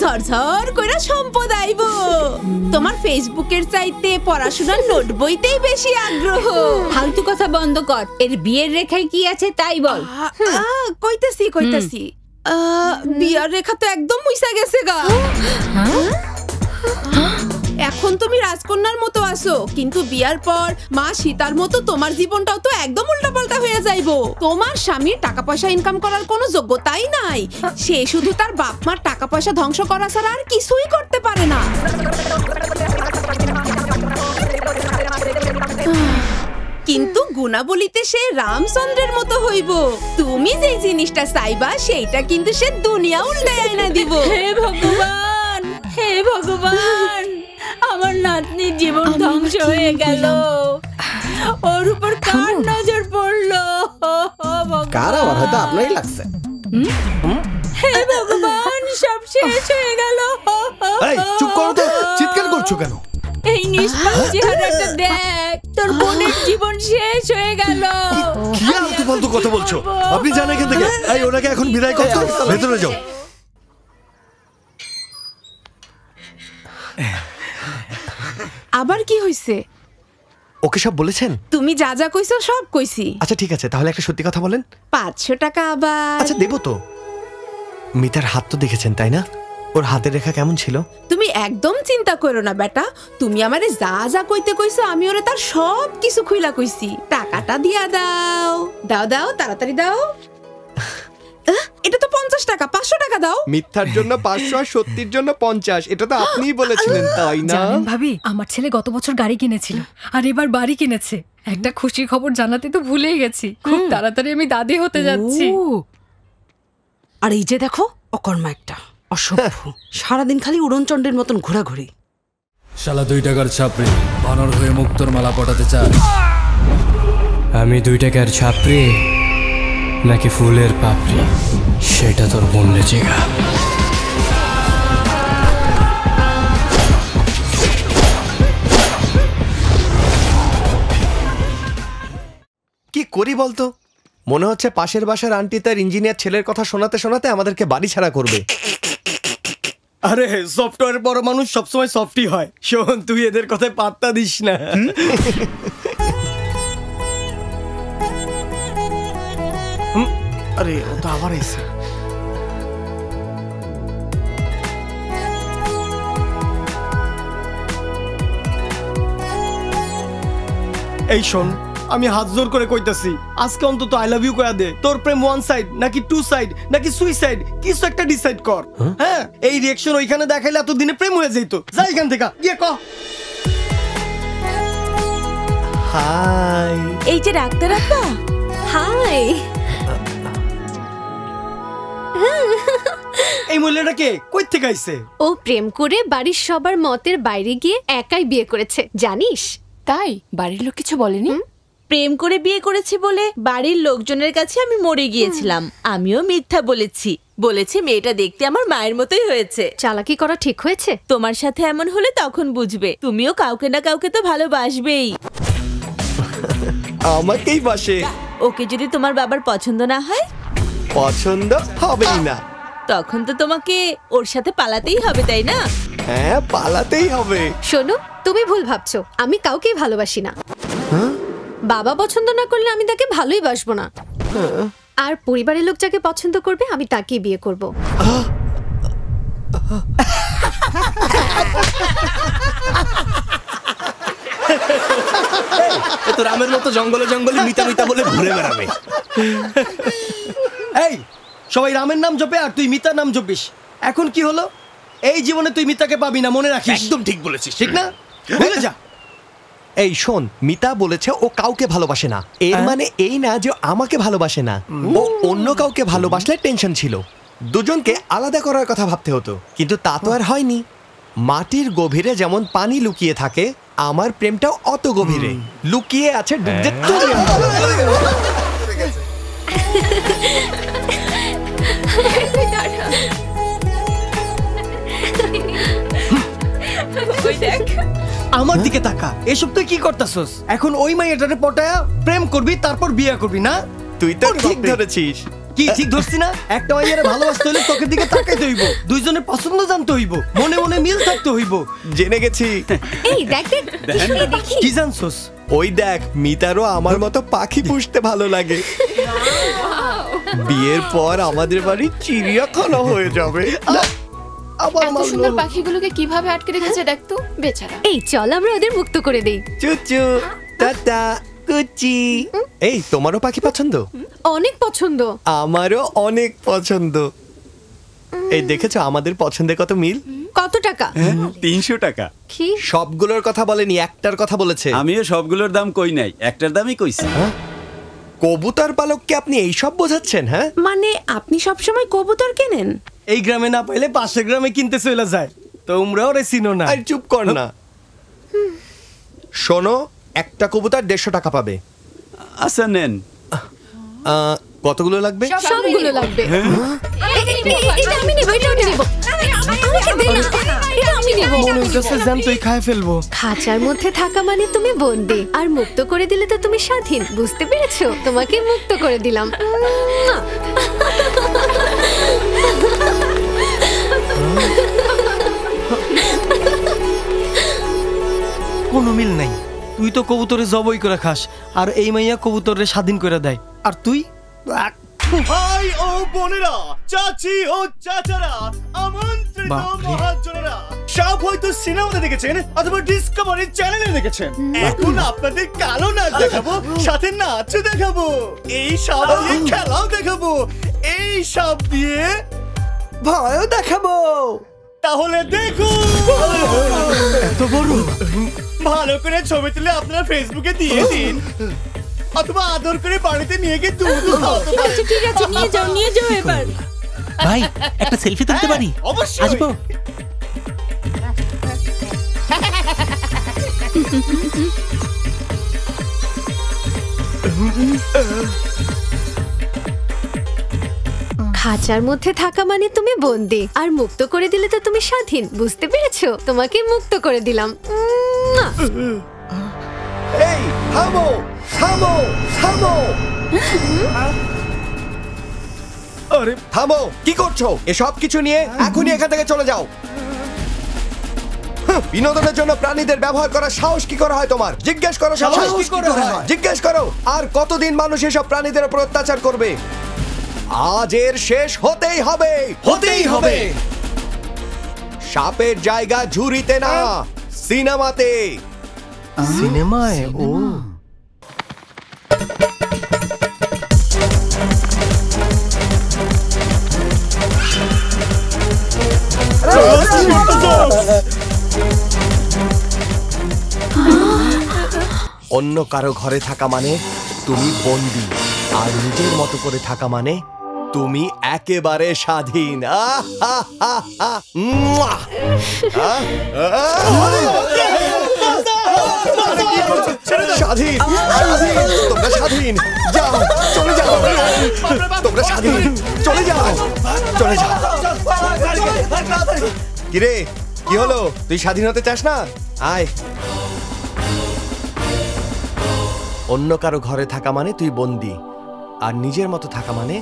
ঝরঝর কইরা সম্পদ আইব। তোমার ফেসবুকের চাইতে পড়াশোনার নোট বইতেই বেশি আগ্রহ। ফালতু কথা বন্ধ কর, এর বিয়ের রেখায় কি আছে তাই বল। কইতাছি বিয়ার রেখা তো একদম মুইসা গেছে গা। এখন তুমি রাজকন্যার মতো আছো, কিন্তু বিয়ার পর মা সীতার মতো তোমার জীবনটাও তো একদম উল্টাপাল্টা হয়ে যাইবো। তোমার স্বামীর টাকা পয়সা ইনকাম করার কোনো যোগ্যতাই নাই, সে শুধু তার বাপ মার টাকা পয়সা ধ্বংস করা ছাড়া আর কিছুই করতে পারে না। কিন্তু গুণাবলীতে সে রামচন্দ্রের মতো হইব। তুমি যে জিনিসটা চাইবা সেইটা কিন্তু সে দুনিয়া উল্টায় আইনা দিব। হে ভগবান, হে ভগবান, আমার নাতনির জীবন ধ্বংস হয়ে গেল, ওর উপর কার নজর পড়লো? কার আবার হয়তো আপনারই লাগছে। হে ভগবান, সব শেষ হয়ে গেল। এই চুপ করো তো, চিৎকার করছো কেন? এই নিষ্পাপ চেহারাটা দেখ, তোর বোনের জীবন শেষ হয়ে গেল। কি আলতু ফালতু কথা বলছো? আপনি জানেন এখান থেকে। এই ওনাকে এখন বিদায় করো, ভেতরে যাও। আবার কি হইছে? ওকে সব বলেছেন? তুমি যা যা কইছো সব কইছি। আচ্ছা ঠিক আছে, তাহলে একটা সত্যি কথা বলেন। 500 টাকা আবার। আচ্ছা দেবো তো। মিতার হাত তো দেখেছেন তাই না? ওর হাতের রেখা কেমন ছিল? তুমি একদম চিন্তা করো না বেটা, তুমি আমারে যা যা কইতে কইছো আমি ওরে তার সব কিছু খুইলা কইছি। টাকাটা দিয়া দাও, দাও দাও, তাড়াতাড়ি দাও। এটা তো 50 টাকা, 500 টাকা দাও। মিথ্যার জন্য 500 আর সত্যির জন্য 50, এটা তো আপনিই বলেছিলেন তাই না? জানেন ভাবি, আমার ছেলে গত বছর গাড়ি কিনেছিল আর এবার বাড়ি কিনেছে। একটা খুশির খবর জানাতে তো ভুলেই গেছি। খুব তাড়াতাড়ি আমি দাদি হতে যাচ্ছি। আর এই যে দেখো অকর্মা একটা অসভ্য, সারাদিন খালি উড়নচণ্ডের মতন ঘোরাঘুরি। শালা 2 টাকার ছাপড়ি বানর হয়ে মুক্তোর মালা পটাতে চায়। আমি 2 টাকার ছাপড়ি নাকি ফুলের পাপড়ি, সেটা তোর বললে জিগা। কি করি বলতো? মনে হচ্ছে পাশের বাসার আন্টি তার ইঞ্জিনিয়ার ছেলের কথা শোনাতে শোনাতে আমাদেরকে বাড়ি ছাড়া করবে। আরে সফটওয়্যার বড় মানুষ সবসময় সফটই হয়। শোন, তুই এদের কথায় পাত্তা দিস না। আরে ও তো আবার এসে। এই শোন, আমি হাত জোর করে কইতাছি, আজকে অন্তত আই লাভ ইউ কয়া দে। তোর প্রেম ওয়ান সাইড নাকি টু সাইড নাকি সুইসাইড, কিছু একটা ডিসাইড কর। হ্যাঁ, এই রিঅ্যাকশন ওইখানে দেখাইলে এতদিনে প্রেম হয়ে যেত। যা এখান থেকে, গিয়ে কহ। হাই। এই যে ডাক্তার আপা। হাই। এই মহিলাটা কে, কই থেকে আইছে? ও প্রেম করে বাড়ির সবার মতের বাইরে গিয়ে একাই বিয়ে করেছে, জানিস? তাই? বাড়ির লোক কিছু বলেনি? প্রেম করে বিয়ে করেছে বলে বাড়ির লোকজনের কাছে আমি মরে গিয়েছিলাম। আমিও মিথ্যা বলেছি, বলেছে মেয়েটা দেখতে আমার মায়ের মতোই হয়েছে। চালাকি করা ঠিক হয়েছে? তোমার সাথে এমন হলে তখন বুঝবে, তুমিও কাউকে না কাউকে তো ভালোবাসবেই। আমাকেই বাসে। ওকে যদি তোমার বাবার পছন্দ না হয়? পছন্দ হবেই না। তখন তো তোমাকে ওর সাথে পালাতেই হবে, তাই না? হ্যাঁ, পালাতেই হবে। শোনো, তুমি ভুল ভাবছো, আমি কাউকেই ভালোবাসি না। বাবা পছন্দ না করলে আমি তাকে ভালোই বাসবো না। আর পরিবারের লোক যাকে পছন্দ করবে আমি তাকেই বিয়ে করব। তো রামের মতো জঙ্গলে জঙ্গলে মিতা মিতা বলে ঘুরে বেড়াবে। এই সবাই রামের নাম জপে আর তুই মিতার নাম জপিস। এখন কি হলো? এই জীবনে তুই মিতাকে পাবি না, মনে রাখিস। একদম ঠিক বলেছিস, ঠিক না? ভুলে যা। এই শোন, মিতা বলেছে ও কাউকে ভালোবাসে না, এর মানে এই না যে আমাকে ভালোবাসে না। ও অন্য কাউকে ভালোবাসলে টেনশন ছিল, দুজনকে আলাদা করার কথা ভাবতে হতো, কিন্তু তা তো আর হয়নি। মাটির গভীরে যেমন পানি লুকিয়ে থাকে, আমার প্রেমটাও অত গভীরে লুকিয়ে আছে। ডুবতে আমার দিকে তাকা, এসব তুই কি করতাছস? এখন ওই মাইয়াটারে পটায়া প্রেম করবি, তারপর বিয়ে করবি না? তুই তো ঠিক ধরেছিস। কি ঠিক ধরছি না? একটা মাইয়ারে ভালোবাসতে হইলে চোখের দিকে তাকাইতে হইব, দুইজনের পছন্দ জানতে হইব, মনে মনে মিল থাকতে হইব। জেনে গেছি। এই দেখ দেখ, দেখি কি জানছস? ওই দেখ, মিতারও আমার মতো পাখি পুষতে ভালো লাগে। বিয়ের পর আমাদের বাড়ি চিড়িয়াখানা হয়ে যাবে। এত সুন্দর পাখিগুলোকে কিভাবে আটকে রেখেছে দেখতো, বেচারা। এই চল আমরা ওদের মুক্ত করে দেই। চুচু, টাটা, কুচি। এই তোমারও পাখি পছন্দ? অনেক পছন্দ। আমারও অনেক পছন্দ। এই দেখেছো আমাদের পছন্দে কত মিল। কত টাকা? 300 টাকা। কি? সবগুলোর কথা বলেনি, একটার কথা বলেছে। আমিও সবগুলোর দাম কই নাই, একটার দামই কইছি। কবুতর পালককে আপনি এইসব বোঝাচ্ছেন? হ্যাঁ, মানে আপনি সবসময় কবুতর কেনেন? এই গ্রামে না পাইলে পাশের গ্রামে কিনতে চলে যায়, তোমরাও রে চিনো না। আর চুপ কর না। শোনো, একটা কবুতর 150 টাকা পাবে। আচ্ছা নেন। কতগুলো লাগবে? সবগুলো লাগবে। এটা আমি নেব, এটা আমি নেব। আমাকে দে না, এটা আমি নেব। মনে হইতেছে জান তুই খায় ফেলবো। খাঁচার মধ্যে থাকা মানে তুমি বন্দী, আর মুক্ত করে দিলে তো তুমি স্বাধীন, বুঝতে পেরেছো? তোমাকে মুক্ত করে দিলাম। কোনো মিল নাই। তুই তো কবুতরে জবই করে খাস, আর এই মাইয়া কবুতরে স্বাধীন করে দেয়, আর তুই। ভাই ও বোনেরা, চাচি ও চাচারা, আমন্ত্রিত মহাজনেরা, সব হয়তো সিনেমাতে দেখেছেন অথবা ডিসকভারি চ্যানেলে দেখেছেন। এখন আপনাদের কালো নাচ দেখাবো, সাথে নাচও দেখাবো, এই সব দিয়ে খেলাও দেখাবো, এই সব দিয়ে ভয়ও দেখাবো। তাহলে দেখুন, এত বড়। ভালো করে ছবি তুলে আপনারা ফেসবুকে দিয়ে দিন, অথবা আদর করে বাড়িতে নিয়ে গিয়ে দুধ খাওয়াতে পারেন। ঠিক আছে, নিয়ে যাও, নিয়ে যাও এবার। ভাই একটা সেলফি তুলতে পারি? অবশ্যই আসবো। খাঁচার মধ্যে থাকা মানে তুমি বন্দী, আর মুক্ত করে দিলে তো তুমি স্বাধীন, বুঝতে পেরেছো? তোমাকে মুক্ত করে দিলাম। এই থামো, থামো, থামো। আরে থামো, কি করছো? এসব কিছু নিয়ে এখনই এখান থেকে চলে যাও। বিনোদনের জন্য প্রাণীদের ব্যবহার করার সাহস কি করে হয় তোমার? জিজ্ঞেস করো, সাহস কি করে হয়? জিজ্ঞেস করো। আর কতদিন মানুষ এসব প্রাণীদের উপর অত্যাচার করবে? আজ এর শেষ হতেই হবে, হতেই হবে। সাপের জায়গা ঝুড়িতে না, সিনেমাতে। সিনেমায়? ও অন্য কারো ঘরে থাকা মানে তুমি বন্দী, আর নিজের মতো করে থাকা মানে তুমি একেবারে স্বাধীন। স্বাধীন, তোমরা স্বাধীন, যাও, চলে যাও, তোমরা স্বাধীন, চলে যাও, চলে যাও। কিরে, কি হলো? তুই স্বাধীন হতে চাস না? আয়। অন্য কারো ঘরে থাকা মানে তুই বন্দী, আর নিজের মতো থাকা মানে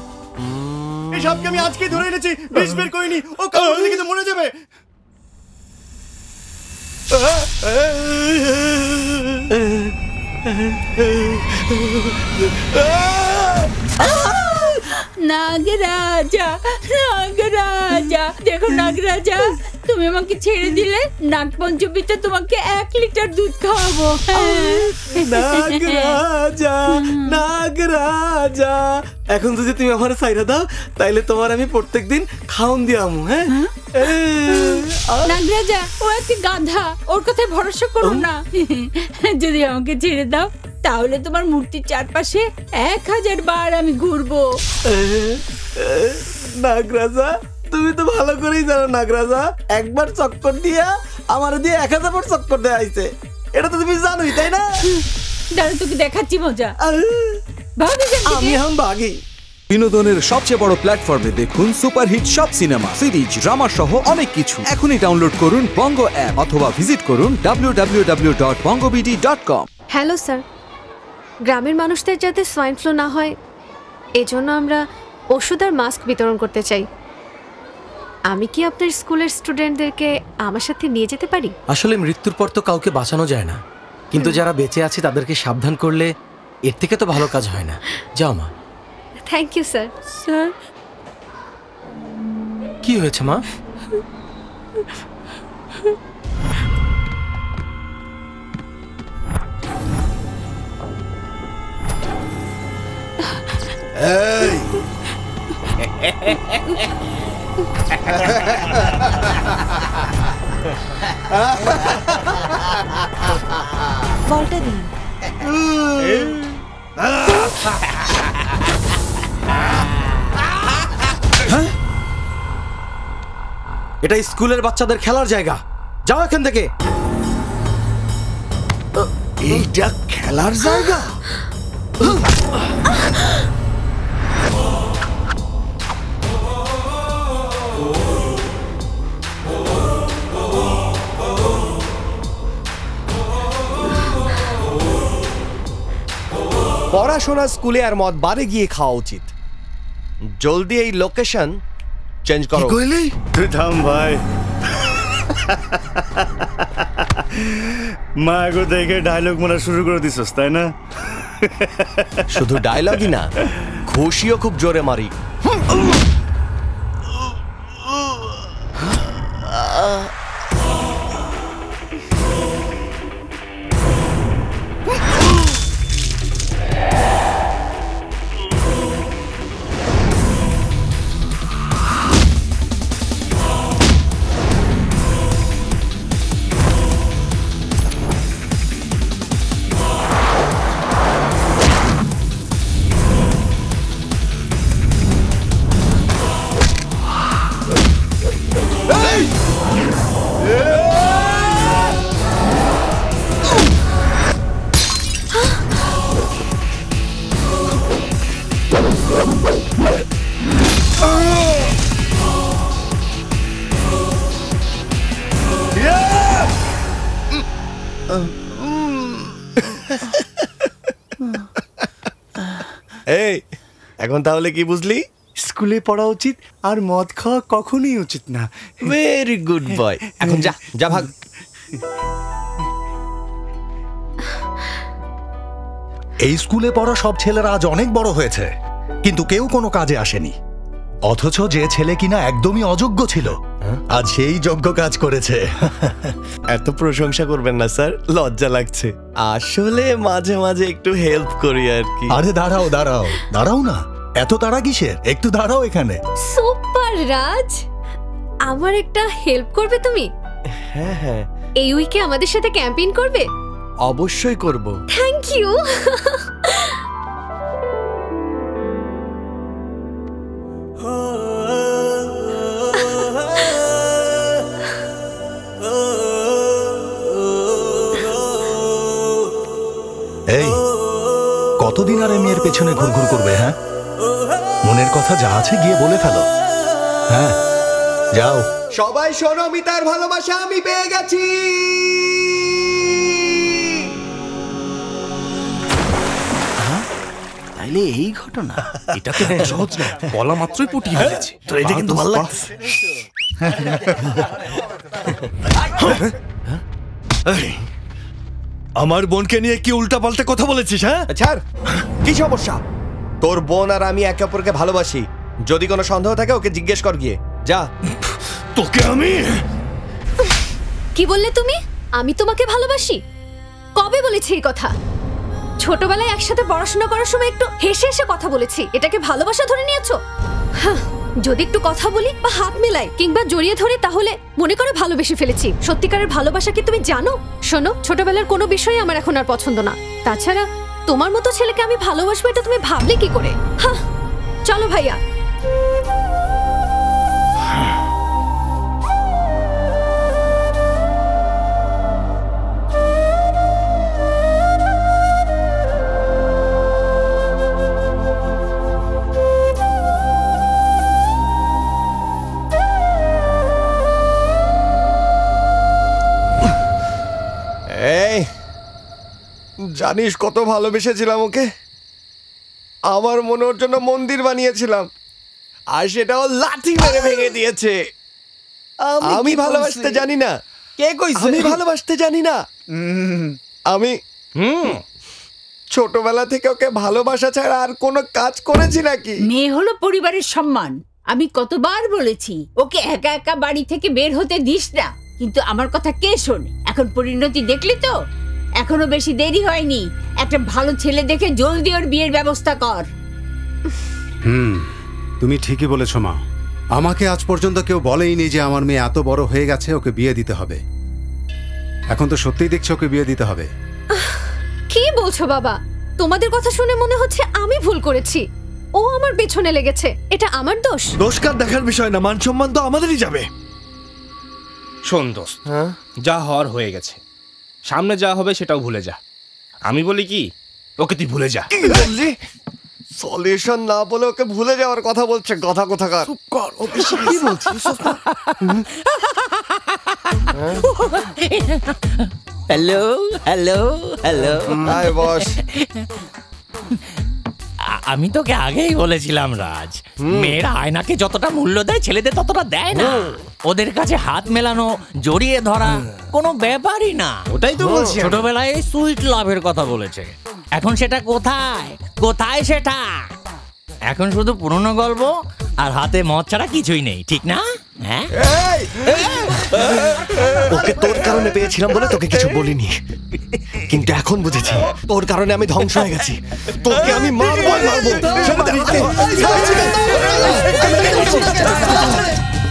এই সবকে আমি আজকে ধরে এনেছি, বিষ বের করিনি। ও কাল থেকে তো মরে যাবে। নাগরাজা, নাগরাজা, দেখো নাগরাজা, তুমি আমাকে ছেড়ে দিলে নাগপঞ্চমীতে তোমাকে 1 লিটার দুধ খাওয়াবো। নাগরাজা, নাগরাজা, এখন যদি তুমি আমার সাইরা দাও তাইলে তোমার আমি প্রত্যেকদিন খাওন দিয়ামু। হ্যাঁ নাগরাজা, ও একটা গাধা, ওর কথায় ভরসা করো না। যদি আমাকে ছেড়ে দাও তাহলে তোমার মূর্তির চারপাশে 1000 বার আমি ঘুরবো। নাগরাজা, তুমি তো ভালো করেই জানো নাগরাজা, একবার চক্কর দিয়া আমার দিয়ে 1000 বার চক্কর দেয়া আইছে। এটা তো তুমি জানোই, তাই না? দাঁড়া, তোকে দেখাচ্ছি মজা। আমি এখন ভাগি। বিনোদনের সবচেয়ে বড় প্ল্যাটফর্মে দেখুন সুপারহিট সব সিনেমা, সিরিজ, ড্রামা সহ অনেক কিছু। এখনই ডাউনলোড করুন বঙ্গ অ্যাপ অথবা ভিজিট করুন www.bongobd.com। হ্যালো স্যার, গ্রামের মানুষদের যাতে সোয়াইন ফ্লু না হয় এজন্য আমরা ওষুধ আর মাস্ক বিতরণ করতে চাই। আমি কি আপনার স্কুলের স্টুডেন্টদেরকে আমার সাথে নিয়ে যেতে পারি? আসলে মৃত্যুর পর তো কাউকে বাঁচানো যায় না, কিন্তু যারা বেঁচে আছে তাদেরকে সাবধান করলে এর থেকে তো ভালো কাজ হয় না। যাও মা। Thank you sir. স্যার, কি হয়েছে মা? এই বলটা দিন। এটা স্কুলের বাচ্চাদের খেলার জায়গা, যাও এখান থেকে। এইটা খেলার জায়গা? পড়াশোনা স্কুলে আর মদ বারে গিয়ে খাওয়া উচিত। জলদি এই লোকেশন চেঞ্জ করো। তুই থাম ভাই। মা গো, দেখে ডায়লগ মারা শুরু করে দিছস, তাই না? শুধু ডায়লগই না, ঘুষিও খুব জোরে মারি। এই, এখন তাহলে কি বুঝলি? স্কুলে পড়া উচিত আর মদ খাওয়া কখনোই উচিত না। Very good boy. এখন যা যা, ভাগ। এই স্কুলে পড়া সব ছেলেরা আজ অনেক বড় হয়েছে, কিন্তু কেউ কোনো কাজে আসেনি, অথচ যে ছেলে কিনা একদমই অযোগ্য ছিল আজ সেই যোগ্য কাজ করেছে। এত প্রশংসা করবেন না স্যার, লজ্জা লাগছে। আসলে মাঝে মাঝে একটু হেল্প করি আর কি। আরে দাঁড়াও দাঁড়াও দাঁড়াও না, এত তাড়া কিসের? একটু দাঁড়াও এখানে। সুপার রাজ, আমার একটা হেল্প করবে তুমি? হ্যাঁ হ্যাঁ, এই উইকে আমাদের সাথে ক্যাম্পেইন করবে? অবশ্যই করব। Thank you. এই কতদিন আর মেয়ের পেছনে ঘুরঘুর করবে? হ্যাঁ, মনের কথা যা আছে গিয়ে বলে ফেলো। হ্যাঁ যাও। সবাই শোনো, মিতার ভালোবাসা আমি পেয়ে গেছি। তাইলে এই ঘটনা, এটা তো সহজ না, বলা মাত্রই পটিয়ে ফেলেছে। তো এটা কিন্তু ভালো লাগছে। আমার বোনকে নিয়ে কি উল্টাপাল্টা কথা বলেছিস? হ্যাঁ ছাড়, কি সমস্যা? তোর বোন আর আমি একে অপরকে ভালোবাসি। যদি কোনো সন্দেহ থাকে ওকে জিজ্ঞেস কর গিয়ে। যা। তোকে আমি কি বললে তুমি? আমি তোমাকে ভালোবাসি? কবে বলেছি এই কথা? ছোটবেলায় একসাথে পড়াশোনা করার সময় একটু হেসে হেসে কথা বলেছি, এটাকে ভালোবাসা ধরে নিয়েছো? যদি একটু কথা বলি বা হাত মেলাই কিংবা জড়িয়ে ধরে তাহলে মনে করে ভালোবেসে ফেলেছি। সত্যিকারের ভালোবাসা কি তুমি জানো? শোনো, ছোটবেলার কোনো বিষয় আমার এখন আর পছন্দ না। তাছাড়া তোমার মতো ছেলেকে আমি ভালোবাসবো এটা তুমি ভাবলে কি করে? চলো ভাইয়া। জানিস কত ভালোবেসেছিলাম ওকে। আমার মনে ওর জন্য মন্দির বানিয়েছিলাম, আর সেটাও লাঠি মেরে ভেঙে দিয়েছে। আমি ভালোবাসতে জানি না। কে কইছে? আমি ভালোবাসতে জানি না। আমি ছোটবেলা থেকে ওকে ভালোবাসা ছাড়া আর কোনো কাজ করেছি নাকি? মেয়ে হলো পরিবারের সম্মান। আমি কতবার বলেছি ওকে একা একা বাড়ি থেকে বের হতে দিস না, কিন্তু আমার কথা কে শোনে? এখন পরিণতি দেখলি তো, এখনো বেশি দেরি হয়নি। একটা ভালো ছেলে দেখে জলদি ওর বিয়ের ব্যবস্থা কর। তুমি ঠিকই বলেছো মা। আমাকে আজ পর্যন্ত কেউ বলেইনি যে আমার মেয়ে এত বড় হয়ে গেছে, ওকে বিয়ে দিতে হবে। এখন তো সত্যিই দেখছি ওকে বিয়ে দিতে হবে। কি বলছো বাবা? তোমাদের কথা শুনে মনে হচ্ছে আমি ভুল করেছি। ও আমার পেছনে লেগেছে, এটা আমার দোষ? দোষকার দেখার বিষয় না, মান সম্মান তো আমাদেরই যাবে। শোন দোস্ত, যা হওয়ার হয়ে গেছে, সামনে যা হবে সেটাও ভুলে যা। আমি বলি কি, ওকে তুই ভুলে যা। কি বললি? সলিউশন না বলে ওকে ভুলে যাওয়ার কথা বলছে, কথা কোথাকার। চুপ কর, ও কি বলছিস? হ্যালো হ্যালো হ্যালো, আয় বস। আমি তোকে আগেই বলেছিলাম রাজ, মেয়েরা আয়নাকে যতটা মূল্য দেয় ছেলেদের ততটা দেয় না। ওদের কাছে হাত মেলানো, জড়িয়ে ধরা কোনো ব্যাপারই না। ওটাই তো বলছি। ছোটবেলায় সুইট লাভের কথা বলেছে, এখন সেটা কোথায়? কোথায় সেটা? এখন শুধু পুরনো গল্প আর হাতে মদ ছাড়া কিছুই নেই, ঠিক না? হ্যাঁ, ওকে তোর কারণে পেয়েছিলাম বলে তোকে কিছু বলিনি, কিন্তু এখন বুঝেছি তোর কারণে আমি ধ্বংস হয়ে গেছি। তোকে আমি মারবো মারবো।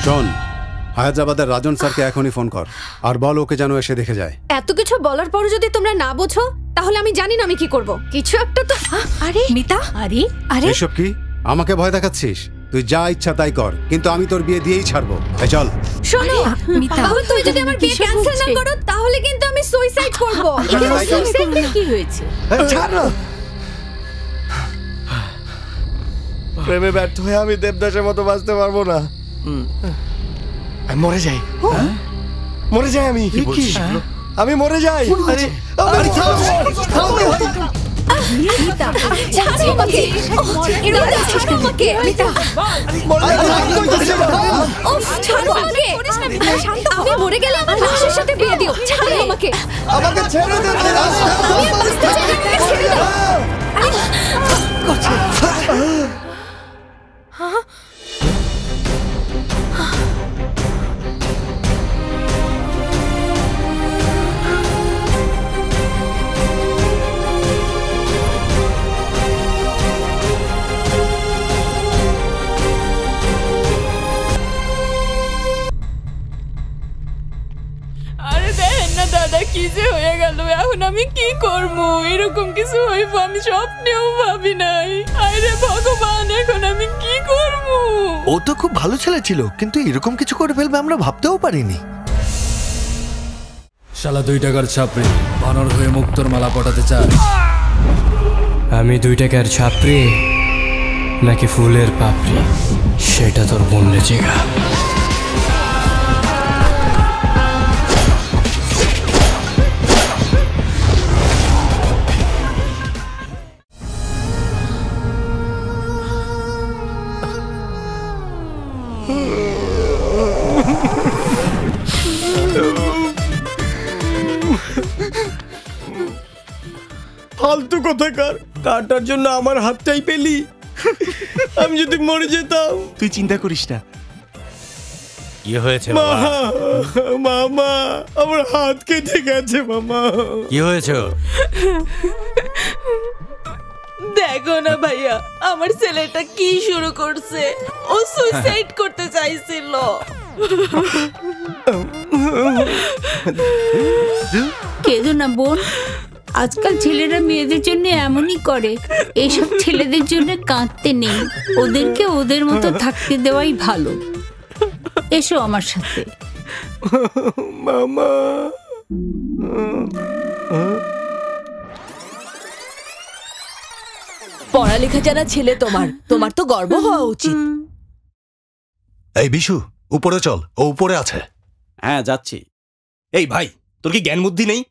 শোন, হায়দ্রাবাদের রাজন স্যারকে এখনই ফোন কর আর বল ওকে যেন এসে দেখে যায়। এত কিছু বলার পর যদি তোমরা না বোঝো তাহলে আমি জানি না আমি কি করব। কিছু একটা তো। আরে মিতা, আরে আরে এসব কি? আমাকে ভয় দেখাচ্ছিস? তুই যা ইচ্ছা তাই কর, কিন্তু আমি তোর বিয়ে দিয়েই ছাড়বো। চল। শোনো মিতা, তাহলে তুই যদি আমার বিয়ে ক্যান্সেল না করো তাহলে কিন্তু আমি সুইসাইড করব। সুইসাইডের কি হয়েছে? ছাড় না। প্রেমে ব্যর্থ হয়ে আমি দেবদাসের মতো বাঁচতে পারবো না। আমি মরে যাই, মরে যাই। আমি আমি মরে যাই। আমি মরে গেলে আমার লাশের সাথে বিয়ে দিও। ছাড়ো আমাকে, আমাকে ছেড়ে দে। যে হয়ে গেল, এখন আমি কি করব? এরকম কিছু হইব আমি স্বপ্নেও ভাবি নাই। আরে ভগবান, এখন আমি কি করব? ও তো খুব ভালো ছেলে ছিল, কিন্তু এরকম কিছু করে ফেলবে আমরা ভাবতেও পারিনি। শালা 2 টাকার ছাপড়ি বানর হয়ে মুক্তোর মালা পটাতে চায়। আমি 2 টাকার ছাপড়ি নাকি ফুলের পাপড়ি সেটা তোর বললে জিগা। ফালতু কোথাকার, কাটার জন্য আমার হাতটাই পেলি। আমি যদি মরে যেতাম। তুই চিন্তা করিস না। কি হয়েছে মামা? আমার হাত কেটে গেছে মামা। কি হয়েছে? দেখো না ভাইয়া, আমার ছেলেটা কি শুরু করছে। ও সুইসাইড করতে চাইছিল। কেঁদো না বোন, আজকাল ছেলেরা মেয়েদের জন্য এমনই করে। এইসব ছেলেদের জন্য কাঁদতে নেই, ওদেরকে ওদের মতো থাকতে দেওয়াই ভালো। এসো আমার সাথে। মামা পড়ালেখা জানা ছেলে তোমার, তোমার তো গর্ব হওয়া উচিত। এই বিশু, উপরে চল, ও উপরে আছে। হ্যাঁ যাচ্ছি। এই ভাই, তোর কি জ্ঞান বুদ্ধি নেই?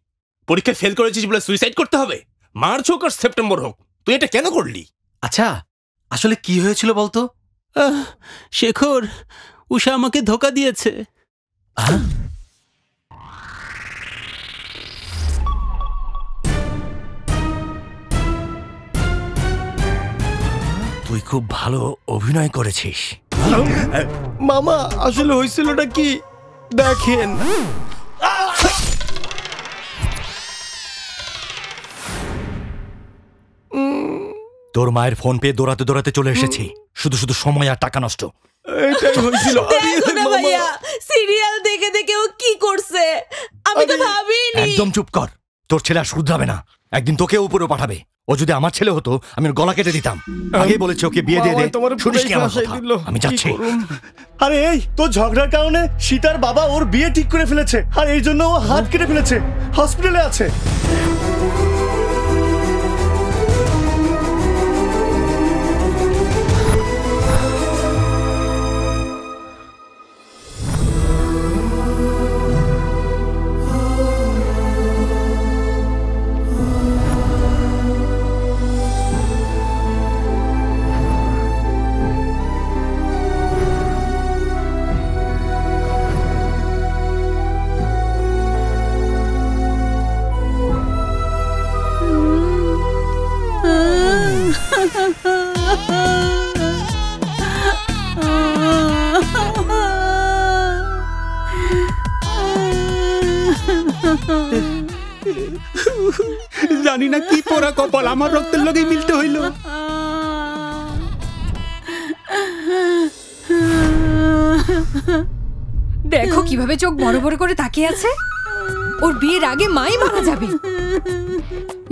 পরীক্ষায় ফেল করেছিস বলে সুইসাইড করতে হবে? মার্চ হোক আর সেপ্টেম্বর হোক, তুই এটা কেন করলি? আচ্ছা, আসলে কি হয়েছিল বলতো? শেখর, উষা আমাকে ধোকা দিয়েছে। তুই খুব ভালো অভিনয় করেছিস। মামা, আসলে হয়েছিলটা কি দেখেন। তোর মায়ের ফোন পেয়ে দৌড়াতে দৌড়াতে চলে এসেছি, শুধু শুধু সময় আর টাকা নষ্ট। এটাই হয়েছিল। দেখো না ভাইয়া, সিরিয়াল দেখে দেখে ও কি করছে, আমি তো ভাবিনি। একদম চুপ কর, তোর ছেলে আর শুধরাবে না। একদিন তোকে উপরে পাঠাবে। ও যদি আমার ছেলে হতো আমি ওর গলা কেটে দিতাম। আগেই বলেছি ওকে বিয়ে দিয়ে দে। শুনিস কি আমার কথা? আমি যাচ্ছি। আরে এই, তোর ঝগড়ার কারণে সীতার বাবা ওর বিয়ে ঠিক করে ফেলেছে, আর এই জন্য ও হাত কেটে ফেলেছে, হসপিটালে আছে। জানি না কি পোড়া কপাল, আমার রক্তের লগেই মিলতে হইল। দেখো কিভাবে চোখ বড় বড় করে তাকিয়ে আছে। ওর বিয়ের আগে মাই মারা যাবে।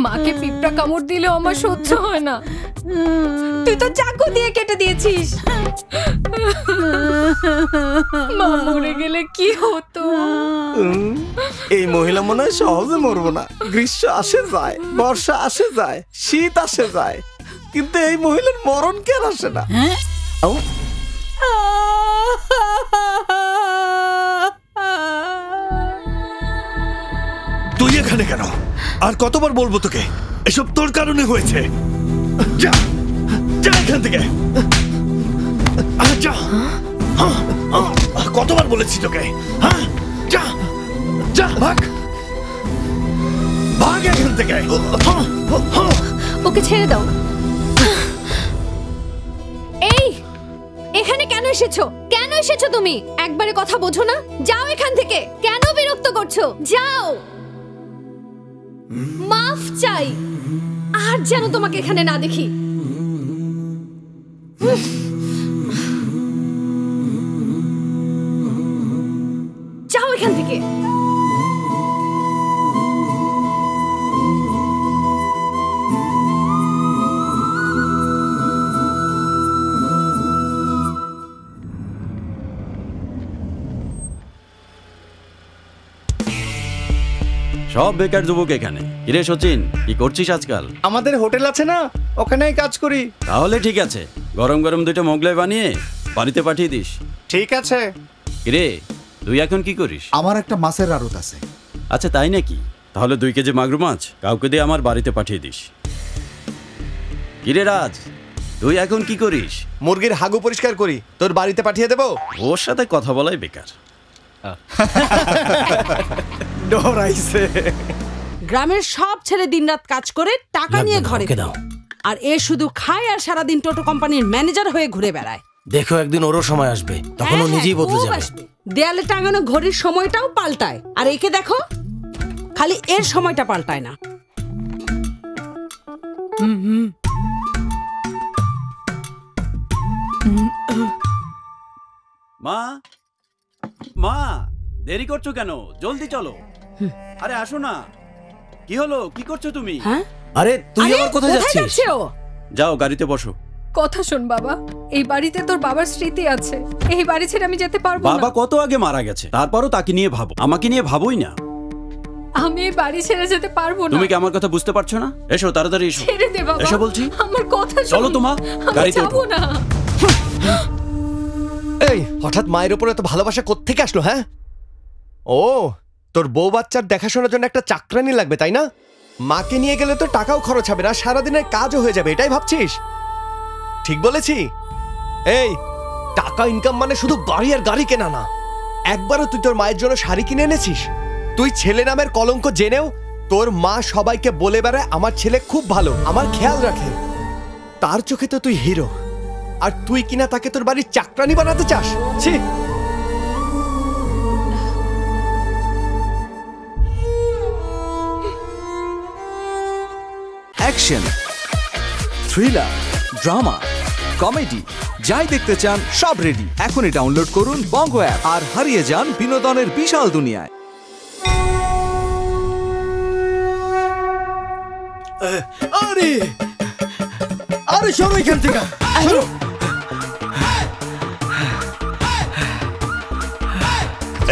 মাকে পিঁপড়া কামড় দিলেও আমার সহ্য হয় না। তুই তো চাকু দিয়ে কেটে দিয়েছিস। মা মরে গেলে কি হতো? এই মহিলা মনে হয় সহজে মরবো না। গ্রীষ্ম আসে যায়, বর্ষা আসে যায়, শীত আসে যায়, কিন্তু এই মহিলার মরণ কেন আসে না? তুই এখানে কেন? আর কতবার বলবো তোকে, এসব তোর কারণে হয়েছে। যা যা এখান থেকে, যা। কতবার বলেছি তোকে? হ্যাঁ, যা যা, ভাগ ভাগ এখান থেকে। ওকে ছেড়ে দাও। এই, এখানে কেন এসেছো? কেন এসেছো তুমি? একবারে কথা বোঝো না? যাও এখান থেকে। কেন বিরক্ত করছো? যাও। মাফ চাই, আর যেন তোমাকে এখানে না দেখি। যাও এখান থেকে। সব বেকার যুবক এখানে। কিরে সচিন, কি করছিস আজকাল? আমাদের হোটেল আছে না, ওখানেই কাজ করি। তাহলে ঠিক আছে, গরম গরম 2টা মোগলাই বানিয়ে বাড়িতে পাঠিয়ে দিস। ঠিক আছে। কিরে, তুই এখন কি করিস? আমার একটা মাছের আড়ত আছে। আচ্ছা তাই নাকি? তাহলে 2 কেজি মাগুর মাছ কাউকে দিয়ে আমার বাড়িতে পাঠিয়ে দিস। কিরে রাজ, তুই এখন কি করিস? মুরগির হাগু পরিষ্কার করি, তোর বাড়িতে পাঠিয়ে দেবো। ওর সাথে কথা বলাই বেকার। ডরাইছে। গ্রামের সব ছেলে দিনরাত কাজ করে টাকা নিয়ে ঘরে ফেরে। আর এ শুধু খায় আর সারাদিন টোটো কোম্পানির ম্যানেজার হয়ে ঘুরে বেড়ায়। দেখো একদিন ওরও সময় আসবে, তখন ও নিজেই বদলে যাবে। দেয়ালে টাঙানো ঘড়ির সময়টাও পাল্টায়, আর একে দেখো খালি এর সময়টা পাল্টায় না। মা, মা, দেরি করছো কেন? জলদি চলো। আরে আসো না। কি হলো, কি করছো তুমি? আরে তুই আবার কোথায় যাচ্ছিস? যাও গাড়িতে বসো। কথা শোন বাবা, এই বাড়িতে তোর বাবার স্মৃতি আছে, এই বাড়ি ছেড়ে আমি যেতে পারবো না। বাবা কত আগে মারা গেছে, তারপরও তাকে নিয়ে ভাবো, আমাকে নিয়ে ভাবোই না। আমি এই বাড়ি ছেড়ে যেতে পারবো না। তুমি কি আমার কথা বুঝতে পারছো না? এসো তাড়াতাড়ি এসো। ছেড়ে দে বাবা, এসো বলছি। আমার কথা শোন। চলো তো মা, গাড়িতে যাবো না। এই হঠাৎ মায়ের উপরে এত ভালোবাসা কোত্থেকে আসলো? হ্যাঁ, ও তোর বউ বাচ্চার দেখাশোনার জন্য একটা চাকরানি লাগবে তাই না? মাকে নিয়ে গেলে তো টাকাও খরচ হবে না, সারাদিনের কাজও হয়ে যাবে, এটাই ভাবছিস? ঠিক বলেছি? এই টাকা ইনকাম মানে শুধু বাড়ি আর গাড়ি কেনা না। একবারও তুই তোর মায়ের জন্য শাড়ি কিনে এনেছিস? তুই ছেলে নামের কলঙ্ক জেনেও তোর মা সবাইকে বলে বেড়ায় আমার ছেলে খুব ভালো, আমার খেয়াল রাখে। তার চোখে তো তুই হিরো, আর তুই কিনা তাকে তোর বাড়ির চাকরানি বানাতে চাস? ছি! অ্যাকশন, থ্রিলার, ড্রামা, কমেডি, যাই দেখতে চান সব রেডি। এখনই ডাউনলোড করুন বঙ্গো অ্যাপ আর হারিয়ে যান বিনোদনের বিশাল দুনিয়ায়। আরে আরে সরো এখান থেকে, সরো।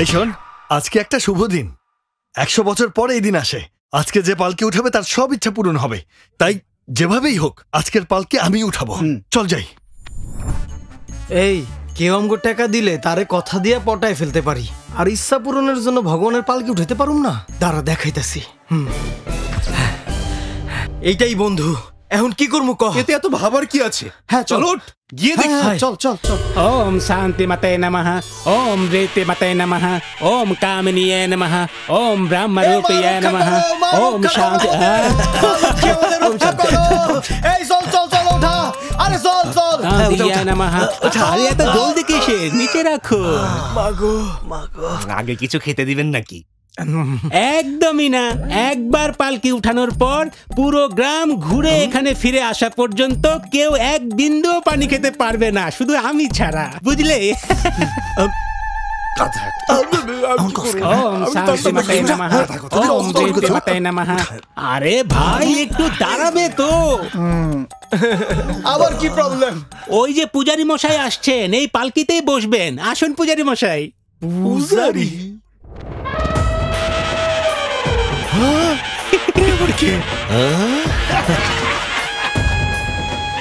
এই শোন, আজকে একটা শুভ দিন। 100 বছর পরে এই দিন আসে। আজকে যে পালকি উঠাবে তার সব ইচ্ছা পূরণ হবে, তাই যেভাবেই হোক আজকের পালকি আমি উঠাবো। চল যাই। এই কেউ আমগো টাকা দিলে তারে কথা দিয়ে পটায় ফেলতে পারি, আর ইচ্ছা পূরণের জন্য ভগবানের পালকি উঠাতে পারুম না। দাঁড়া দেখাইতাছি। এইটাই বন্ধু, এখন কি করবো কহ? এতে এত ভাবার কি আছে? হ্যাঁ চল, গিয়ে দেখি। চল চল চল। ওম শান্তি মতে নমঃ, ওম রেতে মতে নমঃ, ওম কামিনীয়ে নমঃ, ওম ব্রহ্মরূপিয়ে নমঃ, ওম শান্তি। এই চল চল চল, ওঠা। আরে চল চল। কামিনীয়ে নমঃ। আরে এত জলদি কিসে? নিচে রাখো। মাগো মাগো, আগে কিছু খেতে দিবেন নাকি? একদমই না। একবার পালকি উঠানোর পর পুরো গ্রাম ঘুরে এখানে ফিরে আসা পর্যন্ত কেউ এক বিন্দুও পানি খেতে পারবে না, শুধু আমি ছাড়া, বুঝলে? আরে ভাই একটু দাঁড়াবে তো। আবার কি প্রবলেম? ওই যে পূজারি মশাই আসছেন, এই পালকিতেই বসবেন। আসুন পূজারি মশাই। পূজারি?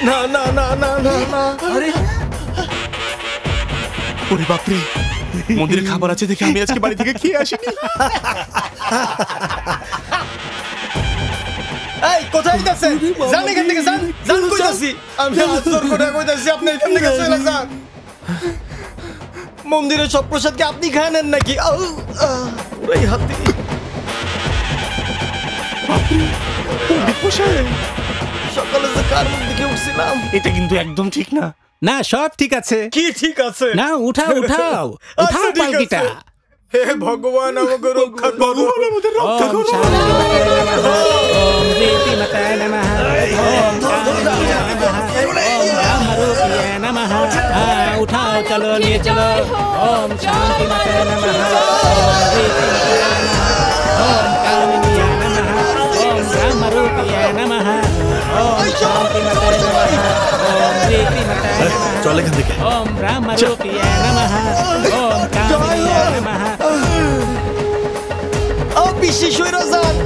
না না না না না না। আরে ওরে বাপরে, মন্দিরে খাবার আছে দেখে আমি আজকে বাড়ি থেকে খেয়ে আসিনি। এই কোথায় যাচ্ছেন? যান এখান থেকে, যান যান। কইতাছি আমি আজর করে কইতাছি, আপনি এখান থেকে চলে যান। মন্দিরের সব প্রসাদ কি আপনি খায় নেন নাকি? ওই হাতে সকালে যে কার মুখ দেখে উঠছিলাম। এটা কিন্তু একদম ঠিক না। না সব ঠিক আছে। কি ঠিক আছে? না উঠাও উঠাও উঠাও পালকিটা। হে ভগবান আমাকে রক্ষা করো, আমাদের রক্ষা করো। ওম রেতি মাতায় নমঃ, ওম কামিনীয়ে নমঃ, ওম ব্রহ্মরূপিয়ে নমঃ। উঠাও, চলো নিয়ে চলো। ওম শান্তি মাতায় নমঃ, ওম রেতি মাতায় নমঃ, ওম কামিনীয়ে নমঃ, ওম ব্রহ্মরূপিয়ে নমঃ, ওম শান্তি মাতায় নমঃ, ওম রেতি মাতায় নমঃ। চল এখান থেকে। ওম ব্রহ্মরূপিয়ে নমঃ, ওম কামিনীয়ে নমঃ। আপনি বেশি সইরা যান।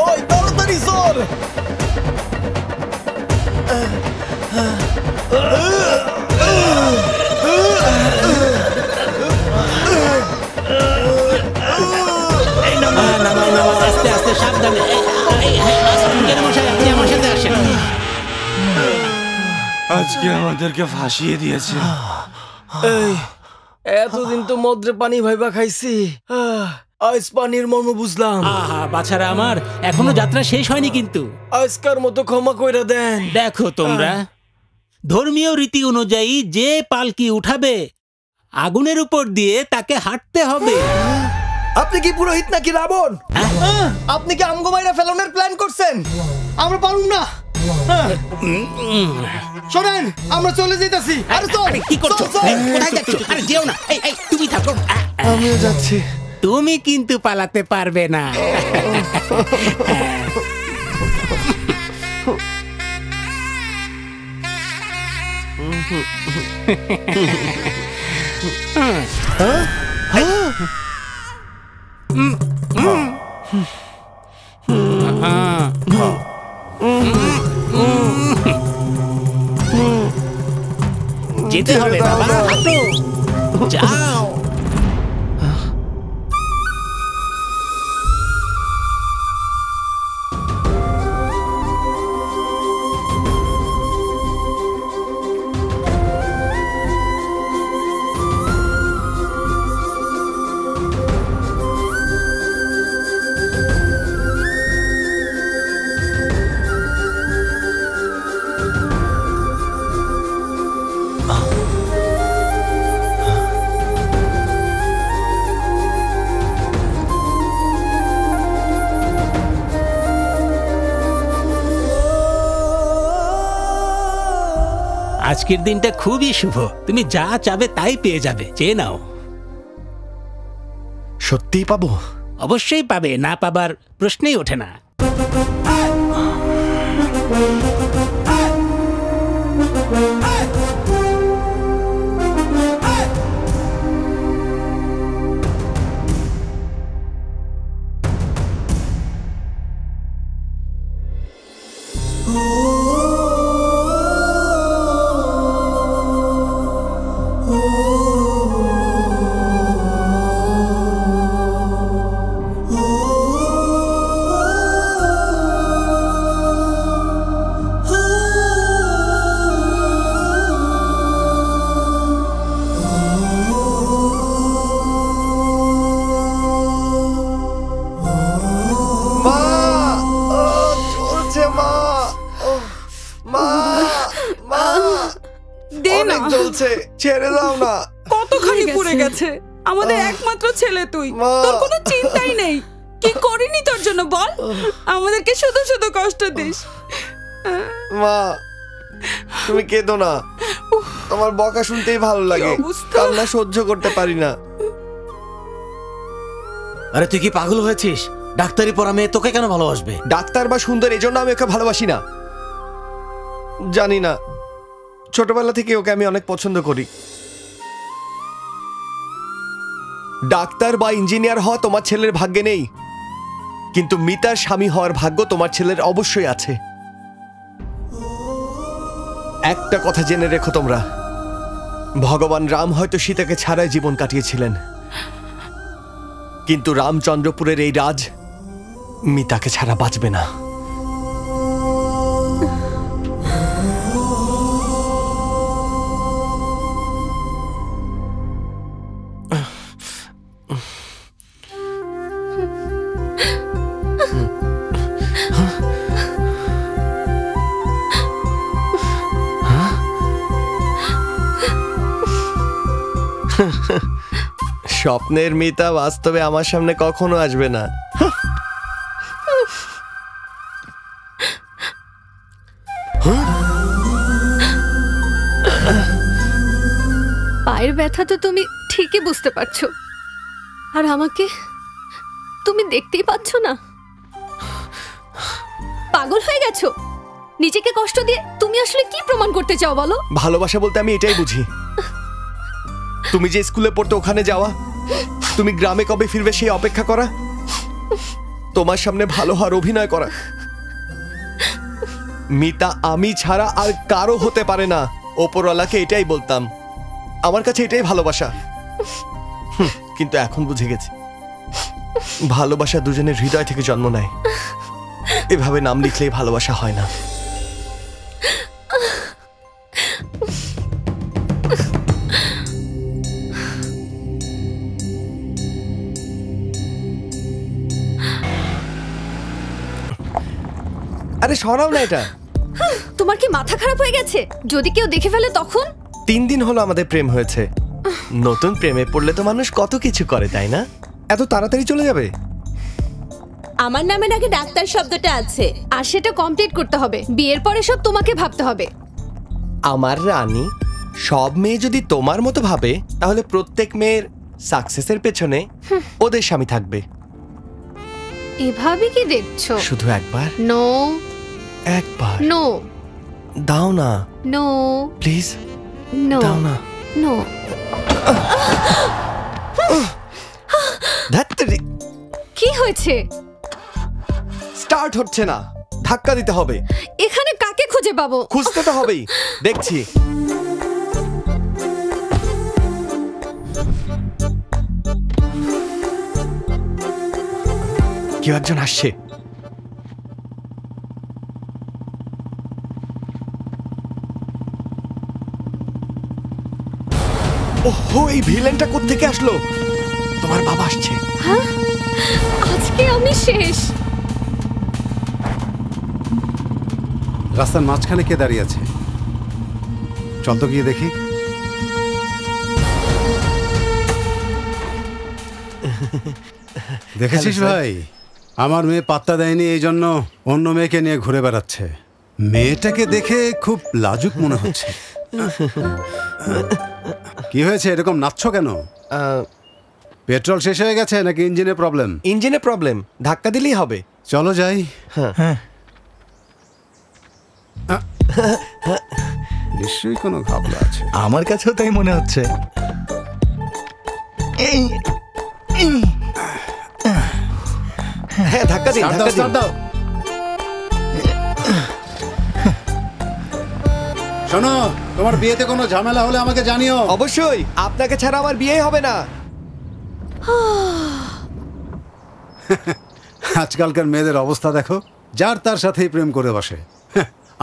ওই তাড়াতাড়ি চল। আস্তে আস্তে সাবধানে। আপনি আমার সাথে আসেন। আজকে আমাদেরকে ফাঁসিয়ে দিয়েছে। এই এতদিন তো মদ্রে পানি ভাইবা খাইছি, আজ পানির মর্ম বুঝলাম। বাছারা আমার, এখনো যাত্রা শেষ হয়নি কিন্তু। আজকার মতো ক্ষমা কইরা দেন। দেখো তোমরা, ধর্মীয় রীতি অনুযায়ী যে পালকি উঠাবে আগুনের উপর দিয়ে তাকে হাঁটতে হবে। আপনি কি পুরোহিত নাকি রাবণ? আপনি কি আমগো মাইরা ফেলনের প্ল্যান করছেন? আমরা পারুম না। শোনেন, আমরা চলে যাইতাছি। আরে চল। কি করছো? কোথায় যাচ্ছ? আরে যেও না। এই তুমি থাকো। আমিও যাচ্ছি। তুমি কিন্তু পালাতে পারবে না। যেতে হবে বাবা, যাও। আজকের দিনটা খুবই শুভ। তুমি যা চাবে তাই পেয়ে যাবে, চেয়ে নাও। সত্যিই পাবো? অবশ্যই পাবে, না পাবার প্রশ্নই ওঠে না। ছেড়ে দাও না। কতখানি পুড়ে গেছে। আমাদের একমাত্র ছেলে তুই, তোর কোনো চিন্তাই নেই। কি করিনি তোর জন্য বল? আমাদেরকে শুধু শুধু কষ্ট দিস। মা, তুমি কেঁদো না। তোমার বকা শুনতেই ভালো লাগে, কান্না সহ্য করতে পারি না। আরে তুই কি পাগল হয়েছিস? ডাক্তারি পড়া মেয়ে তোকে কেন ভালোবাসবে? ডাক্তার বা সুন্দর এজন্য আমি ওকে ভালোবাসি না। জানি না, ছোটবেলা থেকে ওকে আমি অনেক পছন্দ করি। ডাক্তার বা ইঞ্জিনিয়ার হওয়া তোমার ছেলের ভাগ্যে নেই, কিন্তু মিতার স্বামী হওয়ার ভাগ্য তোমার ছেলের অবশ্যই আছে। একটা কথা জেনে রেখো তোমরা, ভগবান রাম হয়তো সীতাকে ছাড়াই জীবন কাটিয়েছিলেন, কিন্তু রামচন্দ্রপুরের এই রাজ মিতাকে ছাড়া বাঁচবে না। স্বপ্নের মিতা বাস্তবে আমার সামনে কখনো আসবে না। পায়ের ব্যথা তো তুমি ঠিকই বুঝতে পারছো, আর আমাকে তুমি দেখতেই পাচ্ছ না। পাগল হয়ে গেছো? নিজেকে কষ্ট দিয়ে তুমি আসলে কি প্রমাণ করতে চাও বলো? ভালোবাসা বলতে আমি এটাই বুঝি, তুমি যে স্কুলে পড়তে ওখানে যাওয়া, তুমি গ্রামে কবে ফিরবে সেই অপেক্ষা করা, তোমার সামনে ভালো হওয়ার অভিনয় করা। মিতা আমি ছাড়া আর কারো হতে পারে না। ওপরওয়ালাকে এটাই বলতাম, আমার কাছে এটাই ভালোবাসা। কিন্তু এখন বুঝে গেছি ভালোবাসা দুজনের হৃদয় থেকে জন্ম নেয়, এভাবে নাম লিখলেই ভালোবাসা হয় না। আরে সরাও না এটা। তোমার কি মাথা খারাপ হয়ে গেছে? যদি কেউ দেখে ফেলে তখন? 3 দিন হলো আমাদের প্রেম হয়েছে, নতুন প্রেমে পড়লে তো মানুষ কত কিছু করে, তাই না? এত তাড়াতাড়ি চলে যাবে? আমার নামে নাকি ডাক্তার শব্দটা আছে, আর সেটা কমপ্লিট করতে হবে। বিয়ের পরে সব তোমাকে ভাবতে হবে। আমার রানী, সব মেয়ে যদি তোমার মতো ভাবে তাহলে প্রত্যেক মেয়ের সাকসেসের পেছনে ওদের স্বামী থাকবে। এভাবে কি দেখছো? শুধু একবার। নো, একবার নো, দাও না। নো প্লিজ, নো, দাও না। নো। ধ্যাত্তেরি, কি হয়েছে? স্টার্ট হচ্ছে না, ধাক্কা দিতে হবে। এখানে কাকে খুঁজে পাবো? খুঁজতে তো হবেই, দেখছি। কেউ একজন আসছে। ওহো, এই ভিলেনটা কোত্থেকে আসলো? তোমার বাবা আসছে। হ্যাঁ, আজকে আমি শেষ। রাস্তার মাঝখানে কে দাঁড়িয়ে আছে? চল তো গিয়ে দেখি। দেখেছিস ভাই, আমার মেয়ে পাত্তা দেয়নি, এই জন্য অন্য মেয়েকে নিয়ে ঘুরে বেড়াচ্ছে। মেয়েটাকে দেখে খুব লাজুক মনে হচ্ছে। কি হয়েছে, এরকম নাচছো কেন? পেট্রোল শেষ হয়ে গেছে নাকি ইঞ্জিনে প্রবলেম? ইঞ্জিনে প্রবলেম, ধাক্কা দিলেই হবে। চলো যাই। হ্যাঁ, নিশ্চয়ই কোনো ঘাবলা আছে। আমার কাছেও তাই মনে হচ্ছে। হ্যাঁ, ধাক্কা দিন, ধাক্কা দিন। শোনো, তোমার বিয়েতে কোনো ঝামেলা হলে আমাকে জানিও। অবশ্যই, আপনাকে ছাড়া আমার বিয়ে হবে না। আজকালকার মেয়েদের অবস্থা দেখো, যার তার সাথেই প্রেম করে বসে।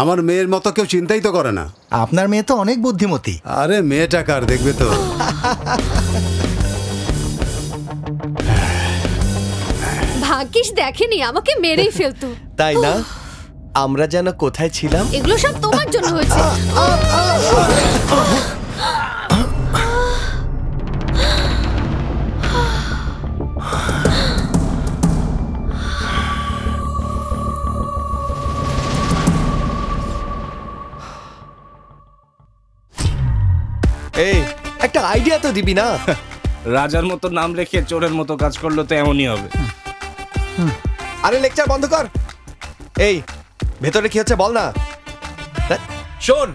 আমার মেয়ের মতো কেউ চিন্তাই তো করে না। আপনার মেয়ে তো অনেক বুদ্ধিমতী। আরে মেয়েটা কার, দেখবে তো। ভাগ্যিস দেখেনি, আমাকে মেরেই ফেলতো। তাই না? আমরা যেন কোথায় ছিলাম। এগুলো সব তোমার জন্য হয়েছে। এই একটা আইডিয়া তো দিবি না? রাজার মতো নাম রেখে চোরের মতো কাজ করলে তো এমনই হবে। আরে লেকচার বন্ধ কর। এই ভেতরে কি হচ্ছে বল না। শোন,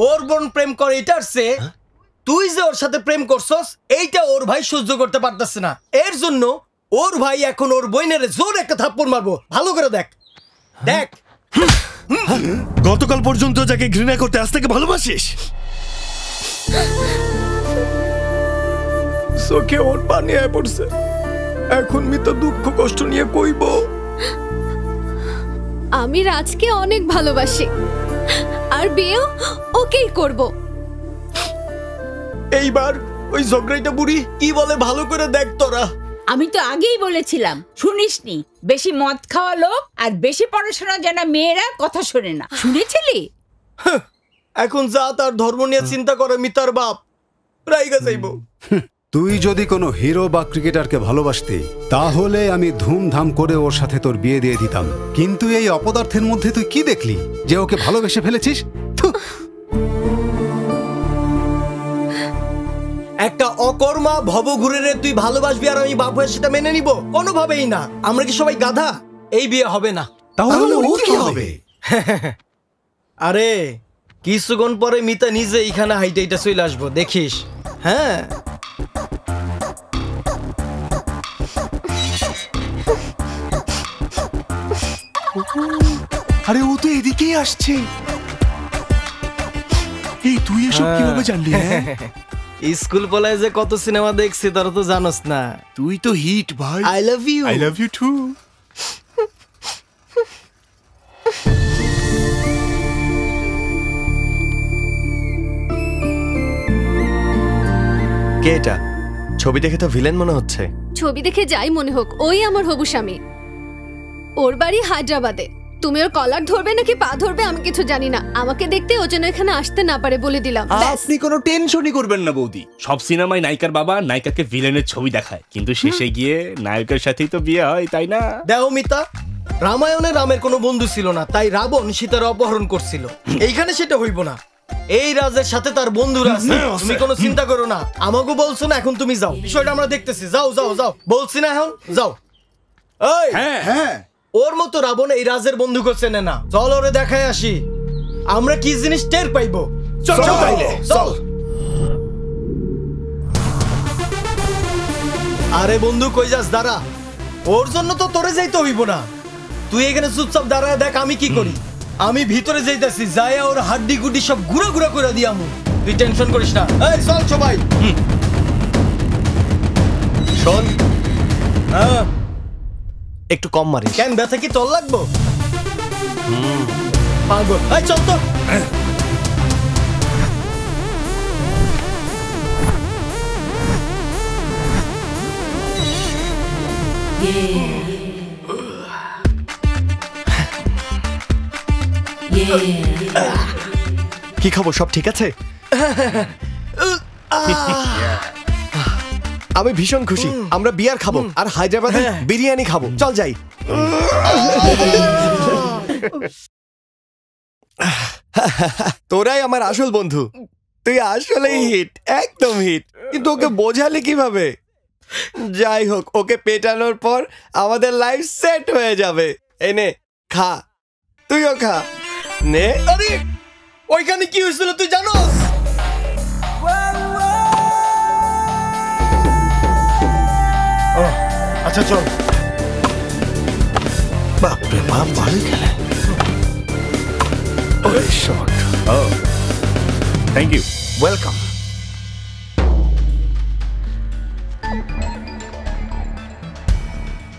ওর বোন প্রেম করে এটার চেয়ে তুই যে ওর সাথে প্রেম করছস এইটা ওর ভাই সহ্য করতে পারতেছে না। এর জন্য ওর ভাই এখন ওর বোনের জোর একটা থাপ্পড় মারবো। ভালো করে দেখ, দেখ। গতকাল পর্যন্ত যাকে ঘৃণা করতে আজ থেকে ভালোবাসিস। চোখে ওর পানি আয় পড়ছে। এখন মি তো দুঃখ কষ্ট নিয়ে কইব। আমি রাজকে অনেক ভালোবাসি, আর বিয়েও ওকেই করব। এইবার ওই ঝগড়াইটা বুড়ি কি বলে ভালো করে দেখ তোরা। আমি তো আগেই বলেছিলাম, শুনিসনি? বেশি মদ খাওয়া লোক আর বেশি পড়াশোনা জানা মেয়েরা কথা শোনে না, শুনেছিলি? এখন যা তার ধর্ম নিয়ে চিন্তা করে মিতার বাপ রাইগা যাইব। তুই যদি কোনো হিরো বা ক্রিকেটারকে ভালোবাসতি তাহলে আমি ধুমধাম করে ওর সাথে তোর বিয়ে দিয়ে দিতাম। কিন্তু এই অপদার্থের মধ্যে তুই কি দেখলি যে ওকে ভালোবেসে ফেলেছিস? একটা অকর্মা ভবঘুরে তুই ভালোবাসবি আর আমি বাপ হয়ে সেটা মেনে নিব? কোনোভাবেই না। আমরা কি সবাই গাধা? এই বিয়ে হবে না। তাহলে ও কি হবে? আরে কিছুক্ষণ পরে মিতা নিজে এইখানে হাইটাইটা চলে আসবো, দেখিস। হ্যাঁ আরে ও তো এদিকেই আসছে। এই তুই এসব কিভাবে জানলি? স্কুল পলায় যে কত সিনেমা দেখছি তারা তো জানোস না। তুই তো হিট ভাই। I love you. I love you too. কে এটা? ছবি দেখে তো ভিলেন মনে হচ্ছে। ছবি দেখে যাই মনে হোক, ওই আমার হবু স্বামী। ওর বাড়ি হায়দ্রাবাদে। তুমি ওর কলার ধরবে নাকি পা ধরবে আমি কিছু জানি না। আমাকে দেখতে ও যেন এখানে আসতে না পারে বলে দিলাম। আপনি কোনো টেনশনই করবেন না বৌদি। সব সিনেমায় নায়িকার বাবা নায়িকাকে ভিলেনের ছবি দেখায়, কিন্তু শেষে গিয়ে নায়কের সাথেই তো বিয়ে হয়, তাই না? দেখো মিতা, রামায়ণে রামের কোনো বন্ধু ছিল না, তাই রাবণ সীতার অপহরণ করছিল। এইখানে সেটা হইব না। এই রাজের সাথে তার বন্ধুরা আছে, তুমি কোনো চিন্তা করো না। আমাকে বলছো না, এখন তুমি যাও, বিষয়টা আমরা দেখতেছি। যাও যাও যাও, বলছি না এখন যাও। এই হ্যাঁ, ওর মতো রাবণ এই রাজের বন্ধুকে চেনে না। চল ওরে দেখায় আসি আমরা কি জিনিস টের পাইবো। চল তাইলে চল। আরে বন্ধু কই যাস? দাঁড়া, ওর জন্য তো তোরে যাইতে হইব না। তুই এখানে চুপচাপ দাঁড়ায় দেখ আমি কি করি। আমি ভিতরে যাইতাছি, যাইয়া ওর হাড্ডি গুড্ডি সব গুঁড়া গুঁড়া করে দিয়ামু। তুই টেনশন করিস না। এই চল সবাই। শোন, একটু কম মারিস। কেন, ব্যথা কি তোর লাগবো? পাগল। এই চল তো। কি খবর, সব ঠিক আছে? আমি ভীষণ খুশি। আমরা বিয়ার খাবো আর হায়দ্রাবাদে বিরিয়ানি খাবো। চল যাই। তোরাই আমার আসল বন্ধু। তুই আসলেই হিট, একদম হিট। কিন্তু ওকে বোঝালি কিভাবে? যাই হোক, ওকে পেটানোর পর আমাদের লাইফ সেট হয়ে যাবে। এনে খা, তুইও খা। নে। আরে ওইখানে কি হয়েছিল তুই জানোস? আচ্ছা চল। বাপরে বাপ, ভালোই খেলে। শট। Thank you. ওয়েলকাম।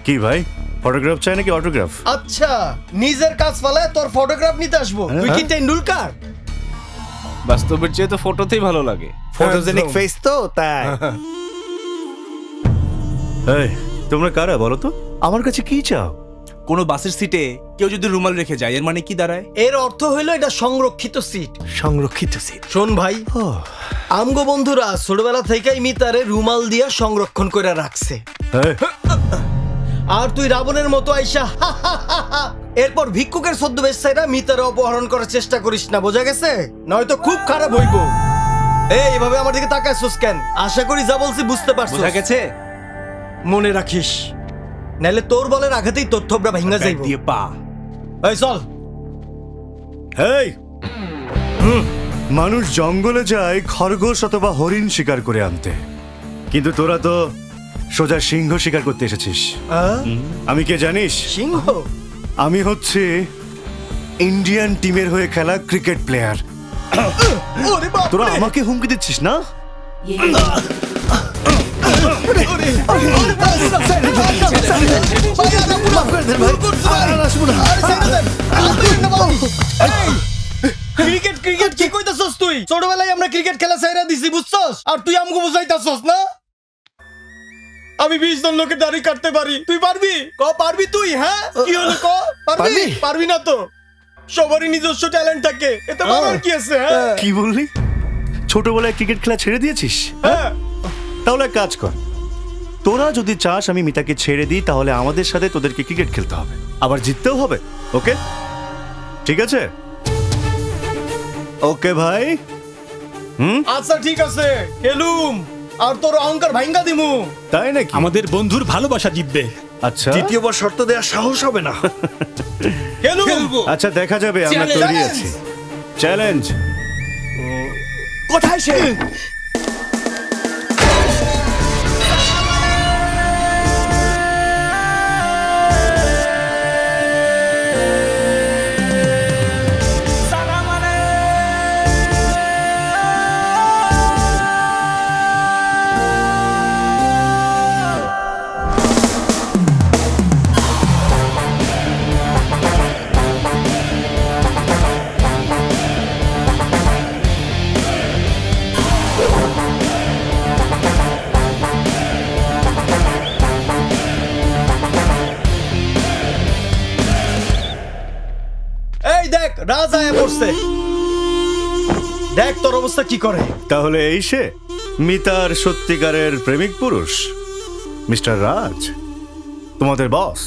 কি ভাই, ফটোগ্রাফ চাই নাকি অটোগ্রাফ? আচ্ছা, নিজের কাজ ফলায় তোর ফটোগ্রাফ নিতে আসবো? তুই কি টেন্ডুলকার? বাস্তবের চেয়ে তো ফটোতেই ভালো লাগে। ফটোজেনিক ফেস তো, তাই। এই তোমরা কারা বলো তো? আমার কাছে কি চাও? কোনো বাসের সিটে কেউ যদি রুমাল রেখে যায় এর মানে কি দাঁড়ায়? এর অর্থ হইলো এটা সংরক্ষিত সিট। সংরক্ষিত সিট। শোন ভাই, আমগো বন্ধুরা ছোটবেলা থেকেই মিতারে রুমাল দিয়া সংরক্ষণ করে রাখছে। আর তুই রাবণের মতো আইসা এরপর ভিক্ষুকের ছদ্মবেশীরা মিতারে অপহরণ করার চেষ্টা করিস না, বোঝা গেছে? নয়তো খুব খারাপ হইব। এই এভাবে আমার দিকে তাকাইছস কেন? আশা করি যা বলছি বুঝতে পারছিস। বোঝা গেছে? মনে রাখিস, নাহলে তোর বলের আঘাতেই তোর থোবরা ভেঙে যাইব। দিয়ে পা। এই চল। এই মানুষ জঙ্গলে যায় খরগোশ অথবা হরিণ শিকার করে আনতে, কিন্তু তোরা তো সোজা সিংহ শিকার করতে এসেছিস। আমি কে জানিস? সিংহ? আমি হচ্ছে ইন্ডিয়ান টিমের হয়ে খেলা ক্রিকেট প্লেয়ার। তোরা আমাকে হুমকি দিচ্ছিস না? ক্রিকেট ক্রিকেট কি কইতাছস তুই? ছোটবেলায় আমরা ক্রিকেট খেলা ছাইরা দিছি, বুঝছস? আর তুই আমগো বুঝাইতাছস না? আমি 20 জন লোকের দাড়ি কাটতে পারি, তুই পারবি? ক পারবি তুই? হ্যাঁ কি হলো ক? পারবি? পারবি না তো? সবারই নিজস্ব ট্যালেন্ট থাকে, এতে বাবার কি আছে? কি বললি? ছোটবেলায় ক্রিকেট খেলা ছেড়ে দিয়েছিস? তাহলে এক কাজ কর, তোরা যদি চাস আমি মিতাকে ছেড়ে দিই তাহলে আমাদের সাথে তোদেরকে ক্রিকেট খেলতে হবে, আবার জিততেও হবে। ওকে, ঠিক আছে? ওকে ভাই। আচ্ছা ঠিক আছে, খেলুম। আর তোর অহংকার ভাঙ্গা দিমু। তাই নাকি? আমাদের বন্ধুর ভালোবাসা জিতবে। আচ্ছা, দ্বিতীয়বার শর্ত দেওয়ার সাহস হবে না। খেলবো। আচ্ছা দেখা যাবে, আমরা তৈরি আছি। চ্যালেঞ্জ। কোথায় সে? এই দেখ রাজ আয়া পড়ছে, দেখ তোর অবস্থা কি করে। তাহলে এই সে মিতার সত্যিকারের প্রেমিক পুরুষ মিস্টার রাজ, তোমাদের বস।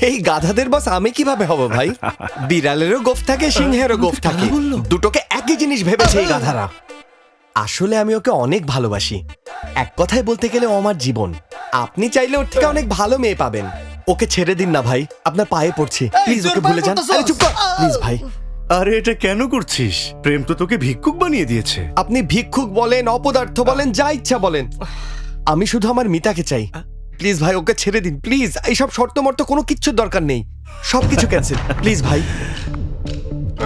এই গাধাদের বস আমি কিভাবে হব ভাই? বিড়ালেরও গোফ থাকে, সিংহেরও গোফ থাকে, দুটোকে একই জিনিস ভেবেছে এই গাধারা। আসলে আমি ওকে অনেক ভালোবাসি, এক কথায় বলতে গেলে ও আমার জীবন। আপনি চাইলে ওর থেকে অনেক ভালো মেয়ে পাবেন, ওকে ছেড়ে দিন না ভাই, আপনার পায়ে পড়ছি, প্লিজ ওকে ভুলে যান। আরে চুপ কর প্লিজ ভাই। আরে এটা কেন করছিস? প্রেম তো তোকে ভিক্ষুক বানিয়ে দিয়েছে। আপনি ভিক্ষুক বলেন, অপদার্থ বলেন, যা ইচ্ছা বলেন, আমি শুধু আমার মিতাকে চাই। প্লিজ ভাই ওকে ছেড়ে দিন প্লিজ, এইসব শর্ত মর্ত কোনো কিচ্ছুর দরকার নেই, সবকিছু ক্যান্সেল প্লিজ ভাই।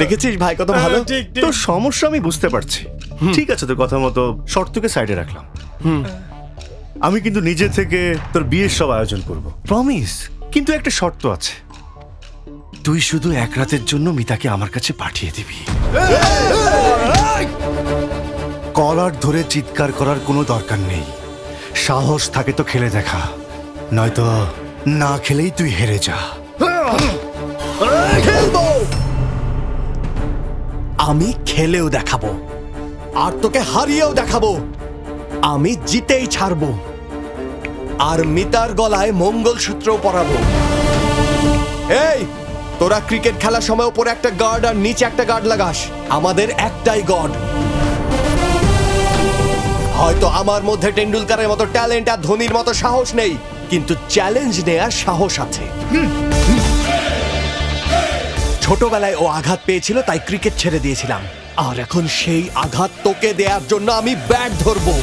দেখেছিস ভাই কত ভালো? তোর সমস্যা আমি বুঝতে পারছি, ঠিক আছে তোর কথা মতো শর্তকে সাইডে রাখলাম। আমি কিন্তু নিজে থেকে তোর বিয়ের সব আয়োজন করব, প্রমিস। কিন্তু একটা শর্ত আছে, তুই শুধু এক রাতের জন্য মিতাকে আমার কাছে পাঠিয়ে দিবি। কলার ধরে চিৎকার করার কোনো দরকার নেই, সাহস থাকে তো খেলে দেখা, নয়তো না খেলেই তুই হেরে যা। আমি খেলেও দেখাবো, আর তোকে হারিয়েও দেখাবো, আমি জিতেই ছাড়বো, আর মিতার গলায় মঙ্গলসূত্রও পরাবো। এই তোরা ক্রিকেট খেলার সময় উপরে একটা গার্ড আর নিচে একটা গার্ড লাগাস, আমাদের একটাই গড। হয়তো আমার মধ্যে টেন্ডুলকারের মতো ট্যালেন্ট আর ধোনির মতো সাহস নেই, কিন্তু চ্যালেঞ্জ নেয়ার সাহস আছে। ছোটবেলায় ও আঘাত পেয়েছিল তাই ক্রিকেট ছেড়ে দিয়েছিলাম, আর এখন সেই আঘাত তোকে দেওয়ার জন্য আমি ব্যাট ধরবো।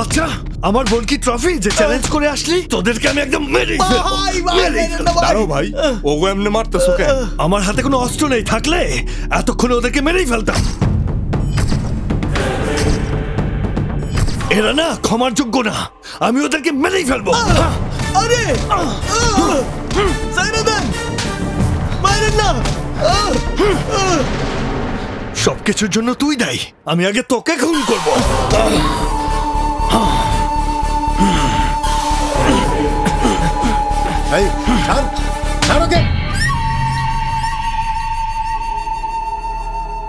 বাচ্চা আমার বোন কি ট্রফি যে চ্যালেঞ্জ করে আসলি, তোদেরকে আমি একদম মেরেই ফেলবো। দাঁড়াও ভাই, ওগো এমনি মারতেছো কেন? আমার হাতে কোনো অস্ত্র নেই, থাকলে এতক্ষণে ওদেরকে মেরেই ফেলতাম। এরা না ক্ষমার যোগ্য না, আমি ওদেরকে মেরেই ফেলবো। আরে সবকিছুর জন্য তুই দায়ী, আমি আগে তোকে খুন করবো।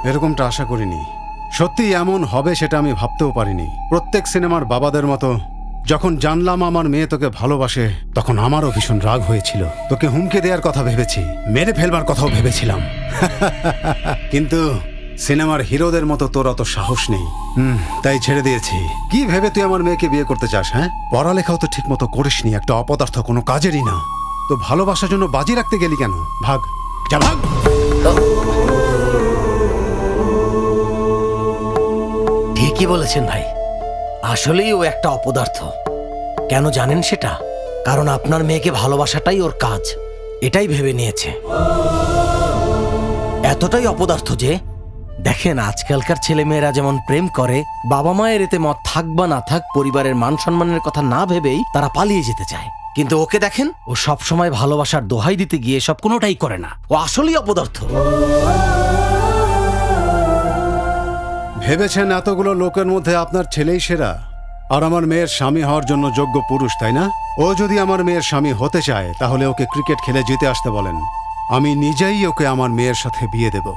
এরকমটা আশা করিনি, সত্যি এমন হবে সেটা আমি ভাবতেও পারিনি। প্রত্যেক সিনেমার বাবাদের মতো যখন জানলাম আমার মেয়ে তোকে ভালোবাসে, তখন আমারও ভীষণ রাগ হয়েছিল। তোকে হুমকি দেওয়ার কথা ভেবেছি, মেরে ফেলবার কথাও ভেবেছিলাম, কিন্তু সিনেমার হিরোদের মতো তোর অত সাহস নেই, তাই ছেড়ে দিয়েছি। কি ভেবে তুই আমার মেয়েকে বিয়ে করতে চাস? হ্যাঁ, পড়ালেখাও তো ঠিক মতো করিসনি, একটা অপদার্থ, কোনো কাজেরই না। তো ভালোবাসার জন্য বাজি রাখতে গেলি কেন? ভাগ, যা ভাগ। ঠিকই বলেছেন ভাই, আসলেই ও একটা অপদার্থ। কেন জানেন সেটা? কারণ আপনার মেয়েকে ভালোবাসাটাই ওর কাজ, এটাই ভেবে নিয়েছে। এতটাই অপদার্থ যে দেখেন আজকালকার ছেলেমেয়েরা যেমন প্রেম করে, বাবা মায়ের এতে মত থাক বা না থাক, পরিবারের মান সম্মানের কথা না ভেবেই তারা পালিয়ে যেতে চায়। কিন্তু ওকে দেখেন, ও সব সময় ভালোবাসার দোহাই দিতে গিয়ে সব কোনোটাই করে না, ও আসলেই অপদার্থ। ভেবেছেন এতগুলো লোকের মধ্যে আপনার ছেলেই সেরা, আর আমার মেয়ের স্বামী হওয়ার জন্য যোগ্য পুরুষ, তাই না? ও যদি আমার মেয়ের স্বামী হতে চায় তাহলে ওকে ক্রিকেট খেলে জিতে আসতে বলেন, আমি নিজেই ওকে আমার মেয়ের সাথে বিয়ে দেব।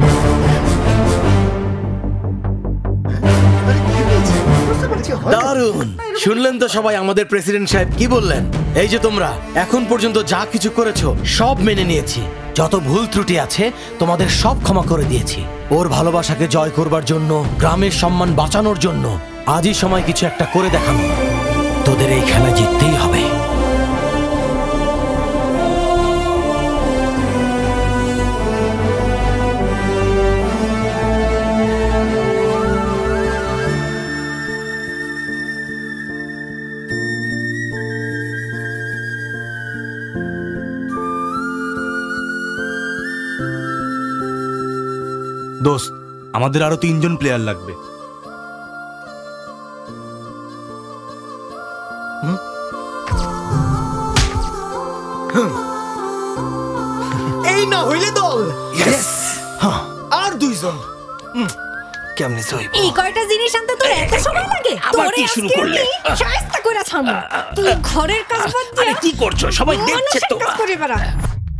দারুণ! শুনলেন তো সবাই আমাদের প্রেসিডেন্ট সাহেব কি বললেন? এই যে তোমরা এখন পর্যন্ত যা কিছু করেছো সব মেনে নিয়েছি, যত ভুল ত্রুটি আছে তোমাদের সব ক্ষমা করে দিয়েছি। ওর ভালোবাসাকে জয় করবার জন্য, গ্রামের সম্মান বাঁচানোর জন্য আজই সময় কিছু একটা করে দেখানো। তোদের এই খেলা জিততেই হবে। দোস্ত, আমাদের আরো 3 জন প্লেয়ার লাগবে। এই না হইলে দল। আর 2 জন। কেমনে সই? এই কয়টা জিনিস আনতে তোর এত সময় লাগে? আবার কি শুরু করলে? শায়েস্তা করে ছাড়ো। তুই ঘরের কাজ বাদ দিয়ে আরে কি করছো? সবাই দেখছে তো। কাজ করে বেড়া।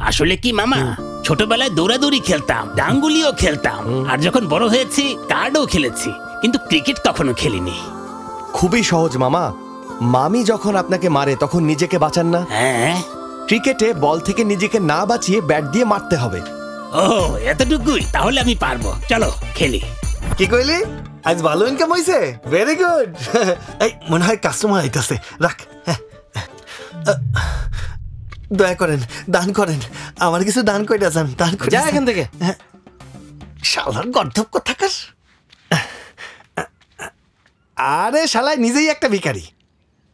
আসলে কি মামা, ছোটবেলায় দৌড়াদৌড়ি খেলতাম, ডাঙ্গুলিও খেলতাম, আর যখন বড় হয়েছি কার্ডও খেলেছি, কিন্তু ক্রিকেট কখনো খেলিনি। খুবই সহজ মামা। মামি যখন আপনাকে মারে তখন নিজেকে বাঁচান না? হ্যাঁ। ক্রিকেটে বল থেকে নিজেকে না বাঁচিয়ে ব্যাট দিয়ে মারতে হবে। ও এতটুকুই? তাহলে আমি পারবো, চলো খেলি। কি কইলি? আজ ভালো ইনকাম হইছে? Very good. এই মনে হয় কাস্টমার আইতাছে, রাখ। দয়া করেন, দান করেন, আমার কিছু দান কইরা যান, দান করে যা এখান থেকে। শালার গর্ধব থাকাস। আরে শালা নিজেই একটা ভিখারি,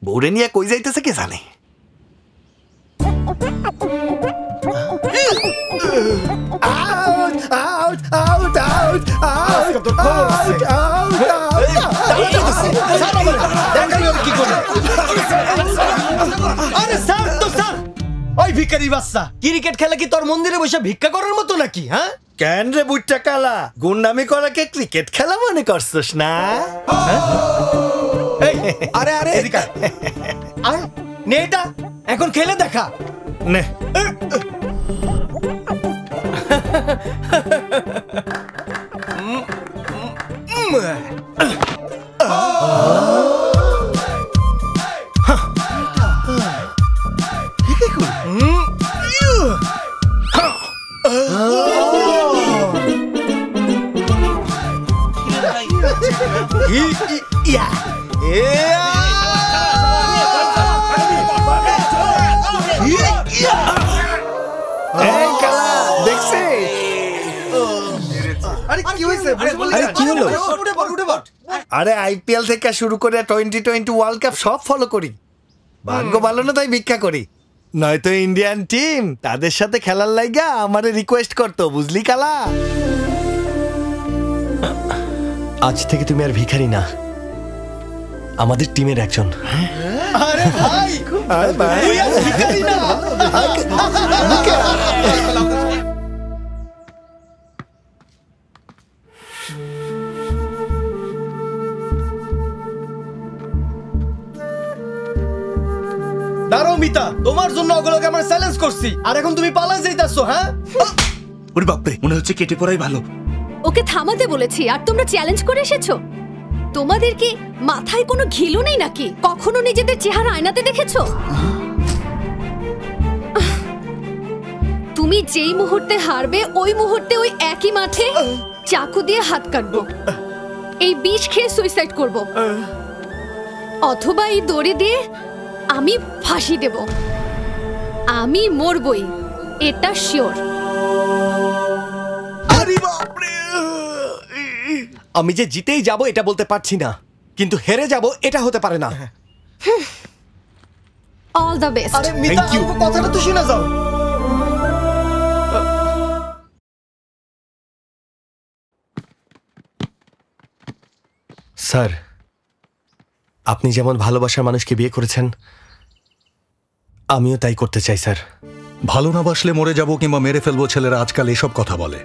বউরে নিয়ে কই যাইতেছে কে জানে। ওই ভিখারি বাচ্চা, ক্রিকেট খেলা কি তোর মন্দিরে বসে ভিক্ষা করার মতো নাকি? হ্যাঁ কেন রে বুটটা কালা, গুন্ডামি করাকে ক্রিকেট খেলা মনে করছিস না? আরে আরে এদিকে আয়, নে এটা এখন খেলে দেখা। নে আরে আইপিএল থেকে শুরু করে 2020 ওয়ার্ল্ড কাপ সব ফলো করি, ভাগ্য ভালো না তাই ভিক্ষা করি। নয়তো ইন্ডিয়ান টিম তাদের সাথে খেলার লাইগা আমারে রিকোয়েস্ট করতো, বুঝলি কালা? আজ থেকে তুমি আর ভিখারি না, আমাদের টিমের একজন। আরে ভাই, তুই আর ভিখারি না। দাঁড়াও মিতা, তোমার জন্য ওগুলোকে আমরা চ্যালেঞ্জ করছি, আর এখন তুমি পালাই যাইতাছো। হ্যাঁ ওরে বাপরে, মনে হচ্ছে কেটে পড়াই ভালো। ওকে থামাতে বলেছি আর তোমরা চ্যালেঞ্জ করে এসেছো। তোমাদের কি মাথায় কোনো ঘিলু নেই নাকি? কখনো নিজেদের চেহারা আয়নাতে দেখেছো? তুমি যেই মুহূর্তে হারবে ওই মুহূর্তে ওই একই মাঠে চাকু দিয়ে হাত কাটবো, এই বিষ খেয়ে সুইসাইড করব, অথবা এই দড়ি দিয়ে আমি ফাঁসি দেব। আমি মরবই, এটা শিওর। আমি যে জিতেই যাব এটা বলতে পারছি না, কিন্তু হেরে যাব এটা হতে পারে না। All the best. আরে মিতা, আমার কথাটা তো শুনে যাও। স্যার, আপনি যেমন ভালোবাসার মানুষকে বিয়ে করেছেন, আমিও তাই করতে চাই স্যার। ভালো না বাসলে মরে যাব কিংবা মেরে ফেলবো ছেলেরা আজকাল এসব কথা বলে,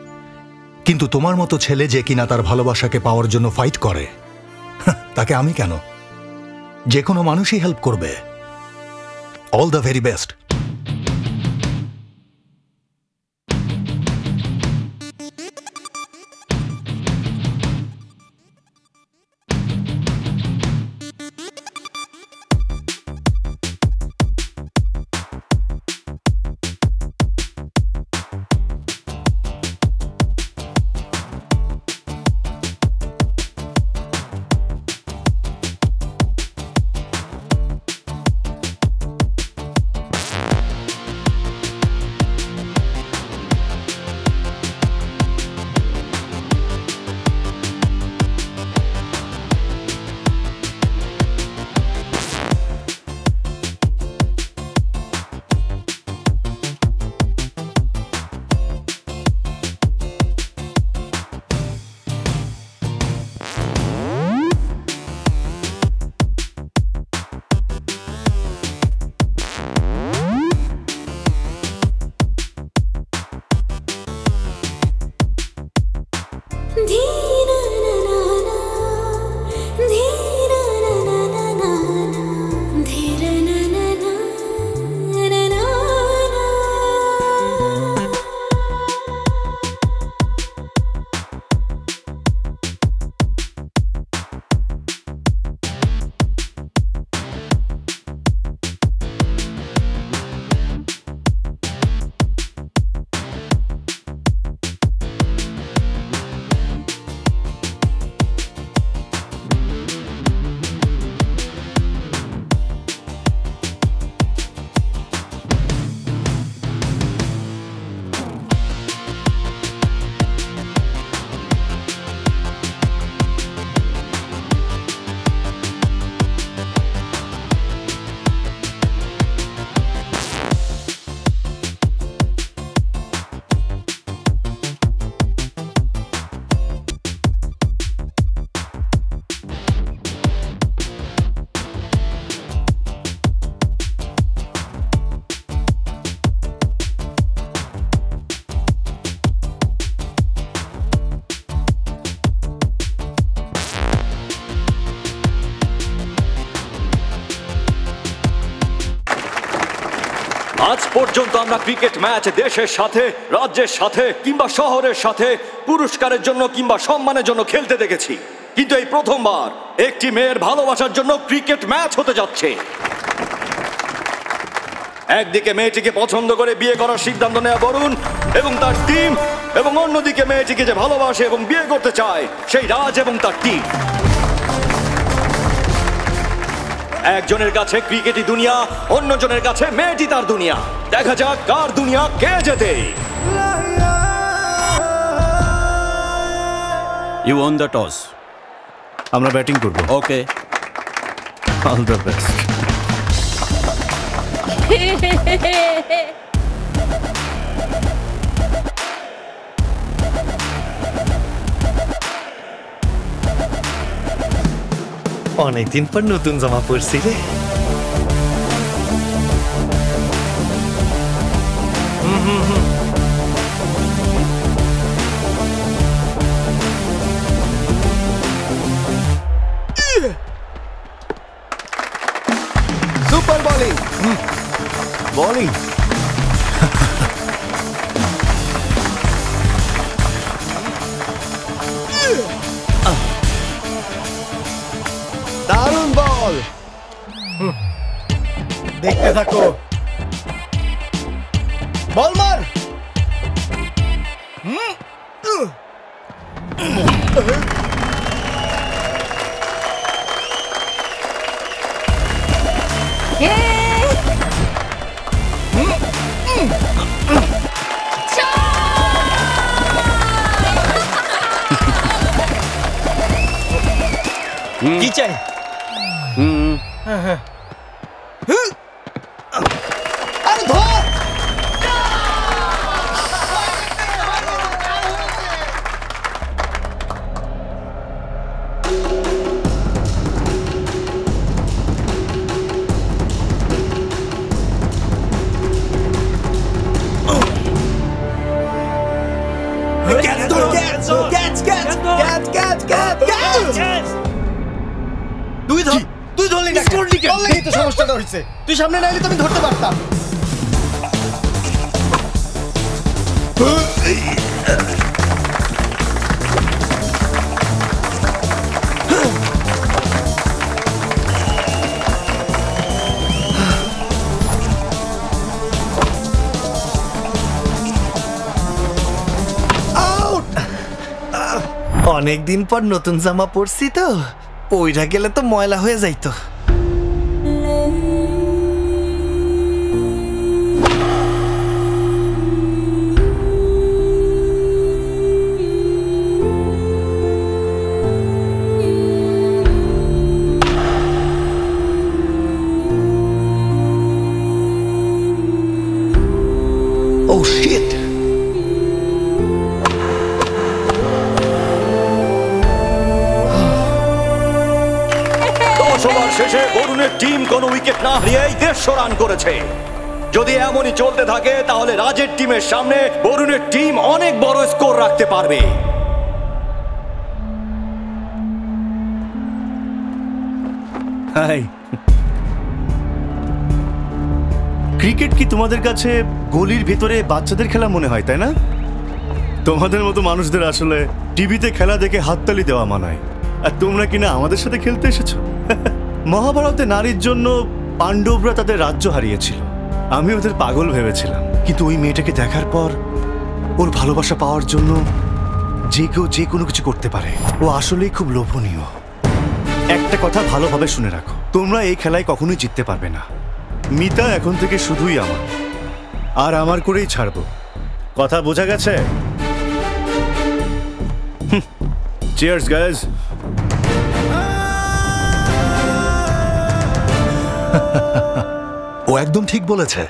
কিন্তু তোমার মতো ছেলে যে কিনা তার ভালোবাসাকে পাওয়ার জন্য ফাইট করে, তাকে আমি কেন, যে কোনো মানুষই হেল্প করবে। All the very best. পর্যন্ত আমরা ক্রিকেট ম্যাচ দেশের সাথে, রাজ্যের সাথে কিংবা শহরের সাথে পুরস্কারের জন্য কিংবা সম্মানের জন্য খেলতে দেখেছি, কিন্তু এই প্রথমবার একটি মেয়ের ভালোবাসার জন্য ক্রিকেট ম্যাচ হতে যাচ্ছে। একদিকে মেয়েটিকে পছন্দ করে বিয়ে করার সিদ্ধান্ত নেওয়া বরুণ এবং তার টিম, এবং অন্যদিকে মেয়েটিকে যে ভালোবাসে এবং বিয়ে করতে চায় সেই রাজ এবং তার টিম। একজনের কাছে ক্রিকেটই দুনিয়া, অন্যজনের কাছে মেয়েটি তার দুনিয়া। দেখা যাক কার দুনিয়া কে জেতে। You won the toss. আমরা ব্যাটিং করব। Okay, all the best. অনেকদিন পর নতুন জামা পরছি রে। Super bowling, bowling. দারুণ বল, দেখতে থাকো। বল মার। কি চাই? আরে ধর। তুই ধরলি না, তো সমস্যাটা হয়েছে। তুই সামনে না এলে তো আমি ধরতে পারতাম। অনেকদিন পর নতুন জামা পরছি তো, পইরা গেলে তো ময়লা হয়ে যাইতো। Oh shit! ওভার শেষে বরুণের টিম কোনো উইকেট না হারিয়েই 150 রান করেছে। যদি এমনই চলতে থাকে তাহলে রাজের টিমের সামনে বরুণের টিম অনেক বড় স্কোর রাখতে পারবে। হাই, ক্রিকেট কি তোমাদের কাছে গলির ভেতরে বাচ্চাদের খেলা মনে হয়, তাই না? তোমাদের মতো মানুষদের আসলে টিভিতে খেলা দেখে হাততালি দেওয়া মানায়, আর তোমরা কিনা আমাদের সাথে খেলতে এসেছো। মহাভারতে নারীর জন্য পাণ্ডবরা তাদের রাজ্য হারিয়েছিল। আমি ওদের পাগল ভেবেছিলাম, কিন্তু ওই মেয়েটাকে দেখার পর ওর ভালোবাসা পাওয়ার জন্য যে কেউ যে কোনো কিছু করতে পারে। ও আসলেই খুব লোভনীয়। একটা কথা ভালোভাবে শুনে রাখো, তোমরা এই খেলায় কখনোই জিততে পারবে না। মিতা এখন থেকে শুধুই আমার, আর আমার করেই ছাড়বো। কথা বোঝা গেছে? Cheers guys. ও একদম ঠিক বলেছে।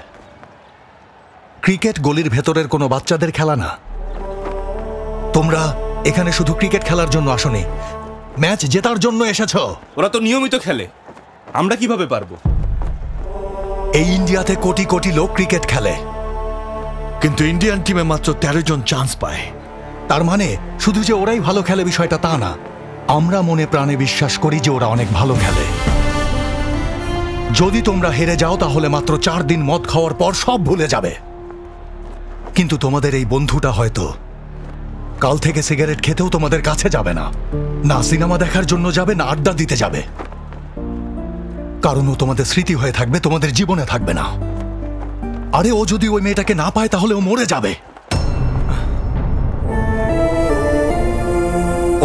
ক্রিকেট গলির ভেতরের কোনো বাচ্চাদের খেলা না। তোমরা এখানে শুধু ক্রিকেট খেলার জন্য আসোনি, ম্যাচ জেতার জন্য এসেছো। ওরা তো নিয়মিত খেলে, আমরা কিভাবে পারবো? এই ইন্ডিয়াতে কোটি কোটি লোক ক্রিকেট খেলে, কিন্তু ইন্ডিয়ান টিমে মাত্র 13 জন চান্স পায়। তার মানে শুধু যে ওরাই ভালো খেলে বিষয়টা তা না। আমরা মনে প্রাণে বিশ্বাস করি যে ওরা অনেক ভালো খেলে। যদি তোমরা হেরে যাও তাহলে মাত্র 4 দিন মদ খাওয়ার পর সব ভুলে যাবে। কিন্তু তোমাদের এই বন্ধুটা হয়তো কাল থেকে সিগারেট খেতেও তোমাদের কাছে যাবে না, না সিনেমা দেখার জন্য যাবে, না আড্ডা দিতে যাবে, কারণ ও তোমাদের স্মৃতি হয়ে থাকবে, তোমাদের জীবনে থাকবে না। আরে ও যদি ওই মেয়েটাকে না পায় তাহলে ও মরে যাবে।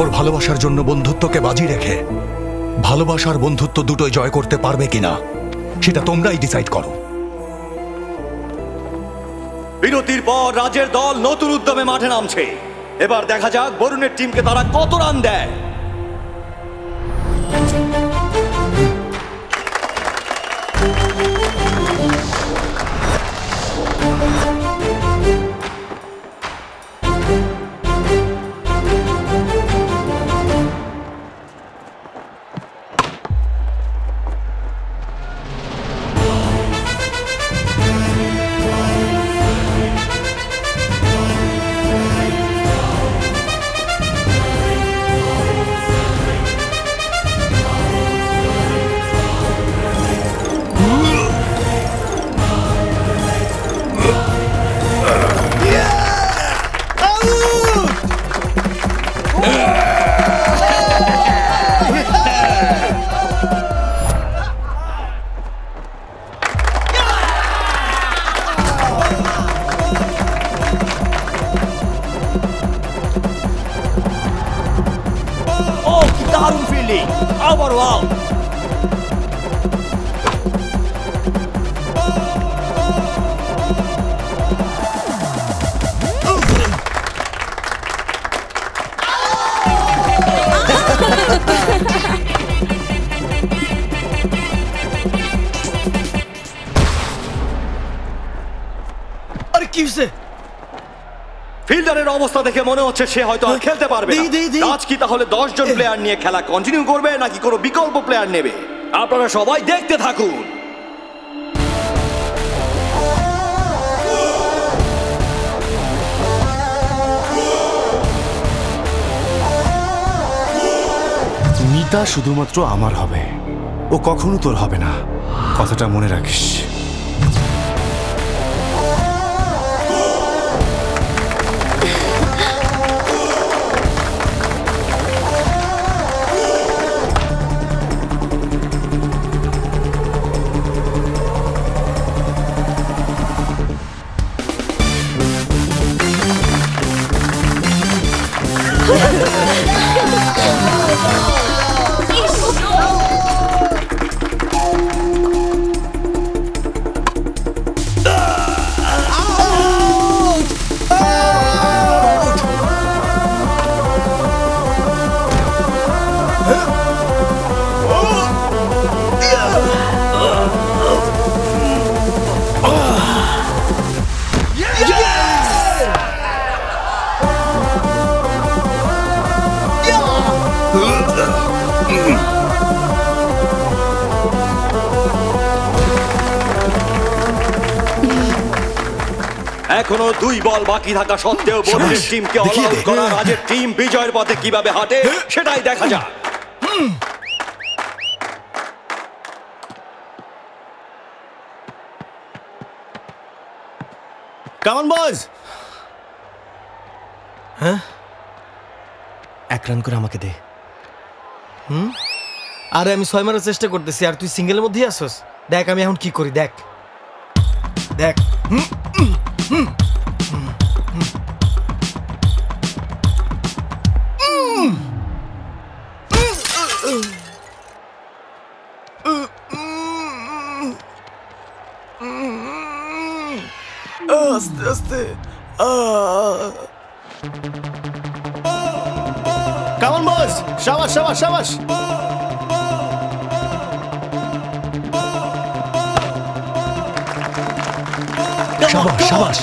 ওর ভালোবাসার জন্য বন্ধুত্বকে বাজি রেখে ভালোবাসার বন্ধুত্ব দুটোই জয় করতে পারবে কিনা সেটা তোমরাই ডিসাইড করো। বিরতির পর রাজের দল নতুন উদ্যমে মাঠে নামছে। এবার দেখা যাক বরুণের টিমকে তারা কত রান দেয়। দারুণ ফিল্ডিং, আবারও আউট। আরে কি হইছে? ফিল্ডারের অবস্থা দেখে মনে হচ্ছে সে হয়তো আর খেলতে পারবে না। আজ কি তাহলে 10 জন প্লেয়ার নিয়ে খেলা কন্টিনিউ করবে নাকি কোনো বিকল্প প্লেয়ার নেবে? আপনারা সবাই দেখতে থাকুন। মিতা শুধুমাত্র আমার হবে, ও কখনো তোর হবে না, কথাটা মনে রাখিস। এখনো 2 বল বাকি থাকা সত্ত্বেও বরুণের টিমকে অল আউট করা রাজের টিম বিজয়ের পথে কিভাবে হাঁটে সেটাই দেখা যাক। কাম অন বয়স। হ্যাঁ, 1 রান করে আমাকে দে। আরে আমি 6 মারার চেষ্টা করতেছি আর তুই সিঙ্গেলের মধ্যেই আসছস। দেখ আমি এখন কি করি, দেখ দেখ। আস্তে আস্তে। কাম অন বয়স। শাবাশ শাবাশ শাবাশ। শাবাশ শাবাশ।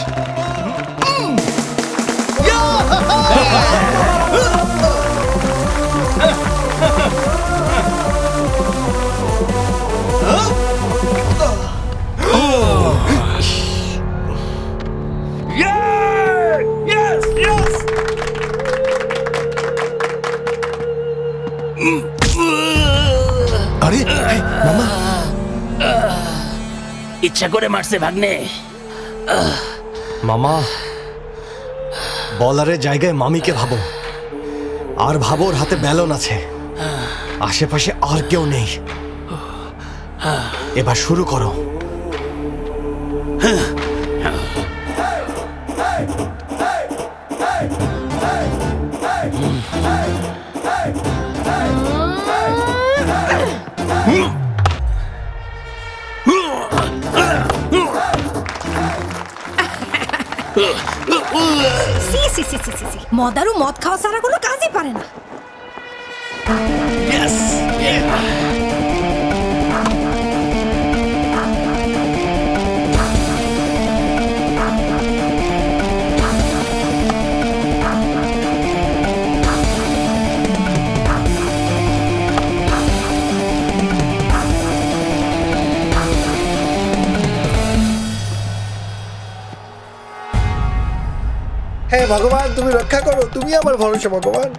আরে মামা ইচ্ছা করে মারছে ভাগ্নে। মামা, বলারের জায়গায় মামিকে ভাবো, আর ভাবো ওর হাতে ব্যালন আছে, আশেপাশে আর কেউ নেই। এবার শুরু করো। মদারু মদ খাওয়া ছাড়া কোনো কাজই পারে না। হ্যাঁ ভগবান, তুমি রক্ষা করো, তুমি আমার ভরসা ভগবান।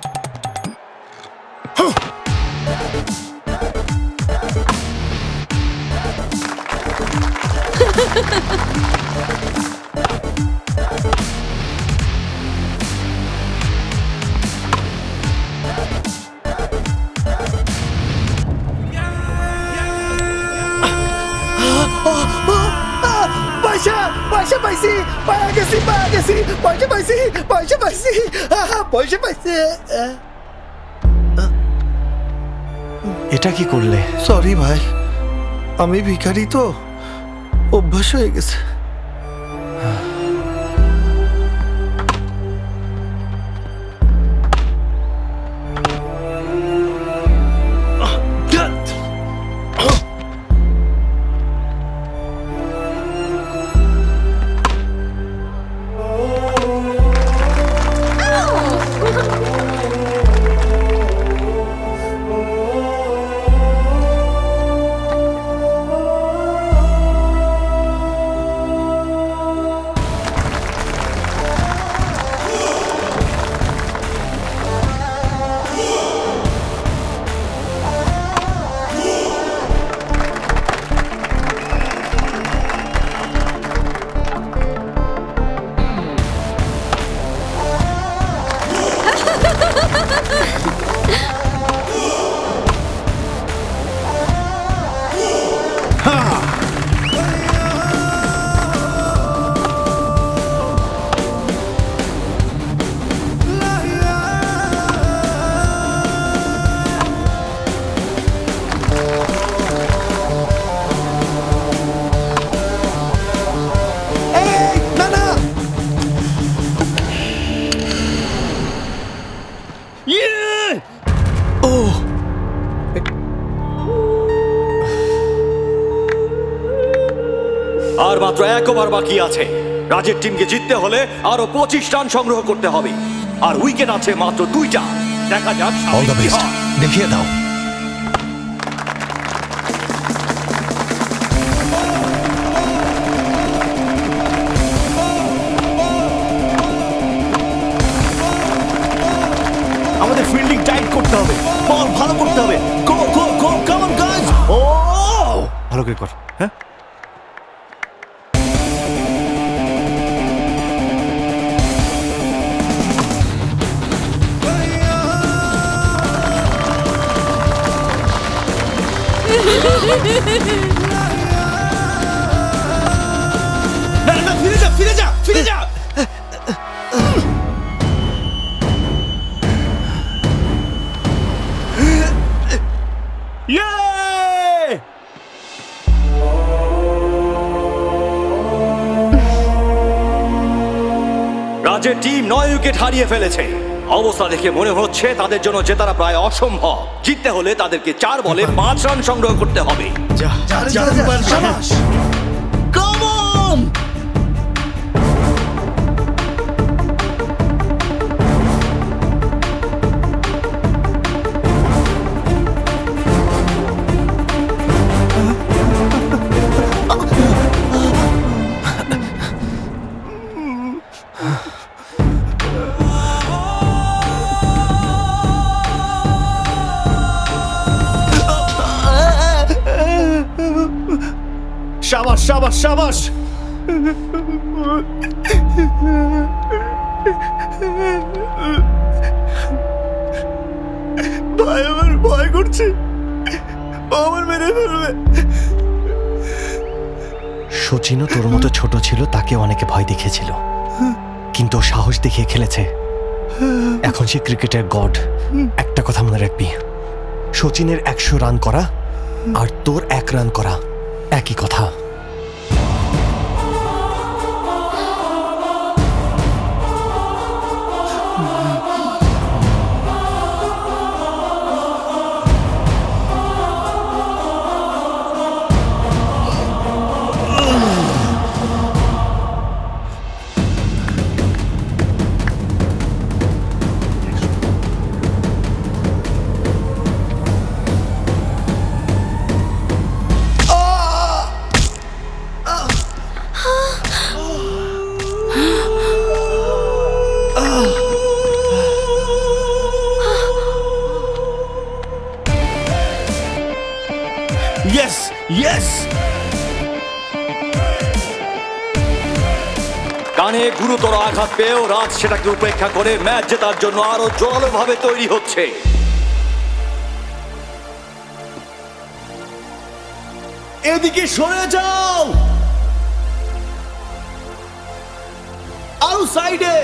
পয়সা পয়সা পাইছি, পাওয়া গেছি, পাওয়া গেছি, পয়সা পাইছি, পয়সা পাইছি, পয়সা পাইছি। এটা কি করলে? সরি ভাই, আমি ভিখারি তো, অভ্যাস হয়ে গেছে। আর মাত্র 1 ওভার বাকি আছে। রাজের টিমকে জিততে হলে আরো 25 রান সংগ্রহ করতে হবে, আর উইকেট আছে মাত্র 2টা। দেখা যাক অল দ্য বেস্ট, দেখিয়ে দাও। আমাদের ফিল্ডিং টাইট করতে হবে, বল ভালো করতে হবে। গো গো গো, কাম অন গাইস। ও ভালো করে কর। হ্যাঁ না না, ফিরে যা, ফিরে যা, ফিরে যা। রাজের টিম 9 উইকেট হারিয়ে ফেলেছে। অবস্থা দেখে মনে হচ্ছে তাদের জন্য জেতাটা প্রায় অসম্ভব। জিততে হলে তাদেরকে 4 বলে 5 রান সংগ্রহ করতে হবে। Come on. সাবাস সাবাস সাবাস। ভাই আমার ভয় করছে, ও আমার মেরে ফেলবে। সচিনও তোর মতো ছোট ছিল, তাকে অনেকে ভয় দেখিয়েছিল, কিন্তু ও সাহস দেখিয়ে খেলেছে। এখন সে ক্রিকেটের গড। একটা কথা মনে রাখবি, সচিনের 100 রান করা আর তোর 1 রান করা একই কথা। Yes yes. কানে গুরুতর আঘাত পেয়েও রাজ সেটাকে উপেক্ষা করে ম্যাচ জেতার জন্য আরো জোরালো ভাবে তৈরি হচ্ছে। এদিকে সরে যাও, আরো সাইডে।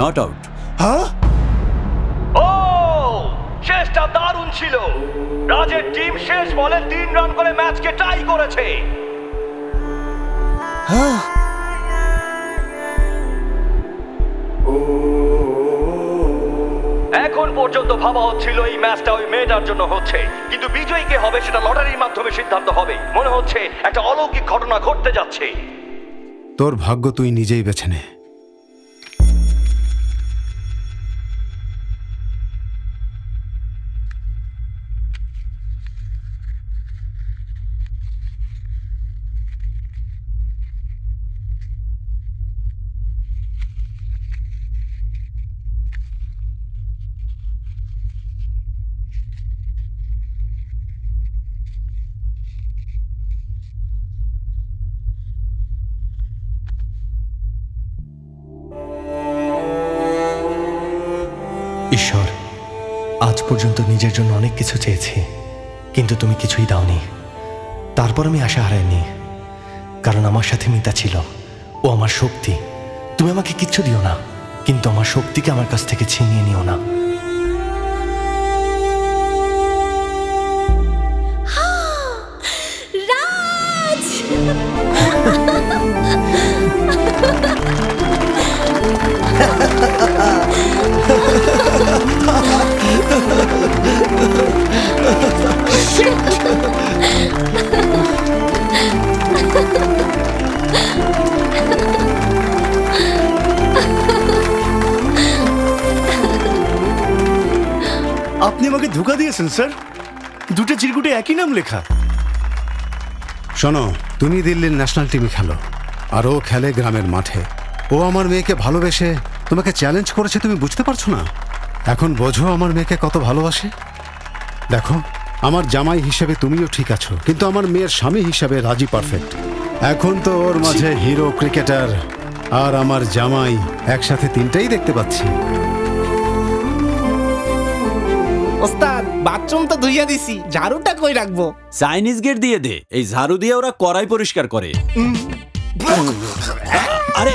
Not out. হ্যাঁ, ও শেষটা দারুণ ছিল। রাজের টিম শেষ বলে 3 রান করে ম্যাচকে টাই করেছে। এখন পর্যন্ত ভাবা হচ্ছিল এই ম্যাচটা ওই মেয়েটার জন্য হচ্ছে, কিন্তু বিজয়ী কে হবে সেটা লটারির মাধ্যমে সিদ্ধান্ত হবে। মনে হচ্ছে একটা অলৌকিক ঘটনা ঘটতে যাচ্ছে। তোর ভাগ্য তুই নিজেই বেছে নে। ঈশ্বর, আজ পর্যন্ত নিজের জন্য অনেক কিছু চেয়েছি, কিন্তু তুমি কিছুই দাওনি। তারপর আমি আশা হারাইনি, কারণ আমার সাথে মিতা ছিল। ও আমার শক্তি। তুমি আমাকে কিচ্ছু দিও না, কিন্তু আমার শক্তিকে আমার কাছ থেকে ছিনিয়ে নিও না। রাজ! Shit! আপনি আমাকে ধোকা দিয়েছেন স্যার, দুটো চিরকুটে একই নাম লেখা। শোনো, তুমি দিল্লির ন্যাশনাল টিমে খেলো আর ও খেলে গ্রামের মাঠে। ও আমার মেয়েকে ভালোবেসে তোমাকে চ্যালেঞ্জ করেছে, তুমি বুঝতে পারছো না? এখন বোঝো আমার মেয়েকে কত ভালোবাসে। দেখো, আমার জামাই হিসেবে তুমিও ঠিক আছো, কিন্তু আমার মেয়ের স্বামী হিসেবে রাজি পারফেক্ট। এখন তো ওর মাঝে হিরো ক্রিকেটার আর আমার জামাই একসাথে তিনটাই দেখতে পাচ্ছি। ওস্তাদ, বাথরুম তো ধুইয়া দিছি, ঝাড়ুটা কই রাখবো? চাইনিজ গেট দিয়ে দে, এই ঝাড়ু দিয়ে ওরা কড়াই পরিষ্কার করে। আরে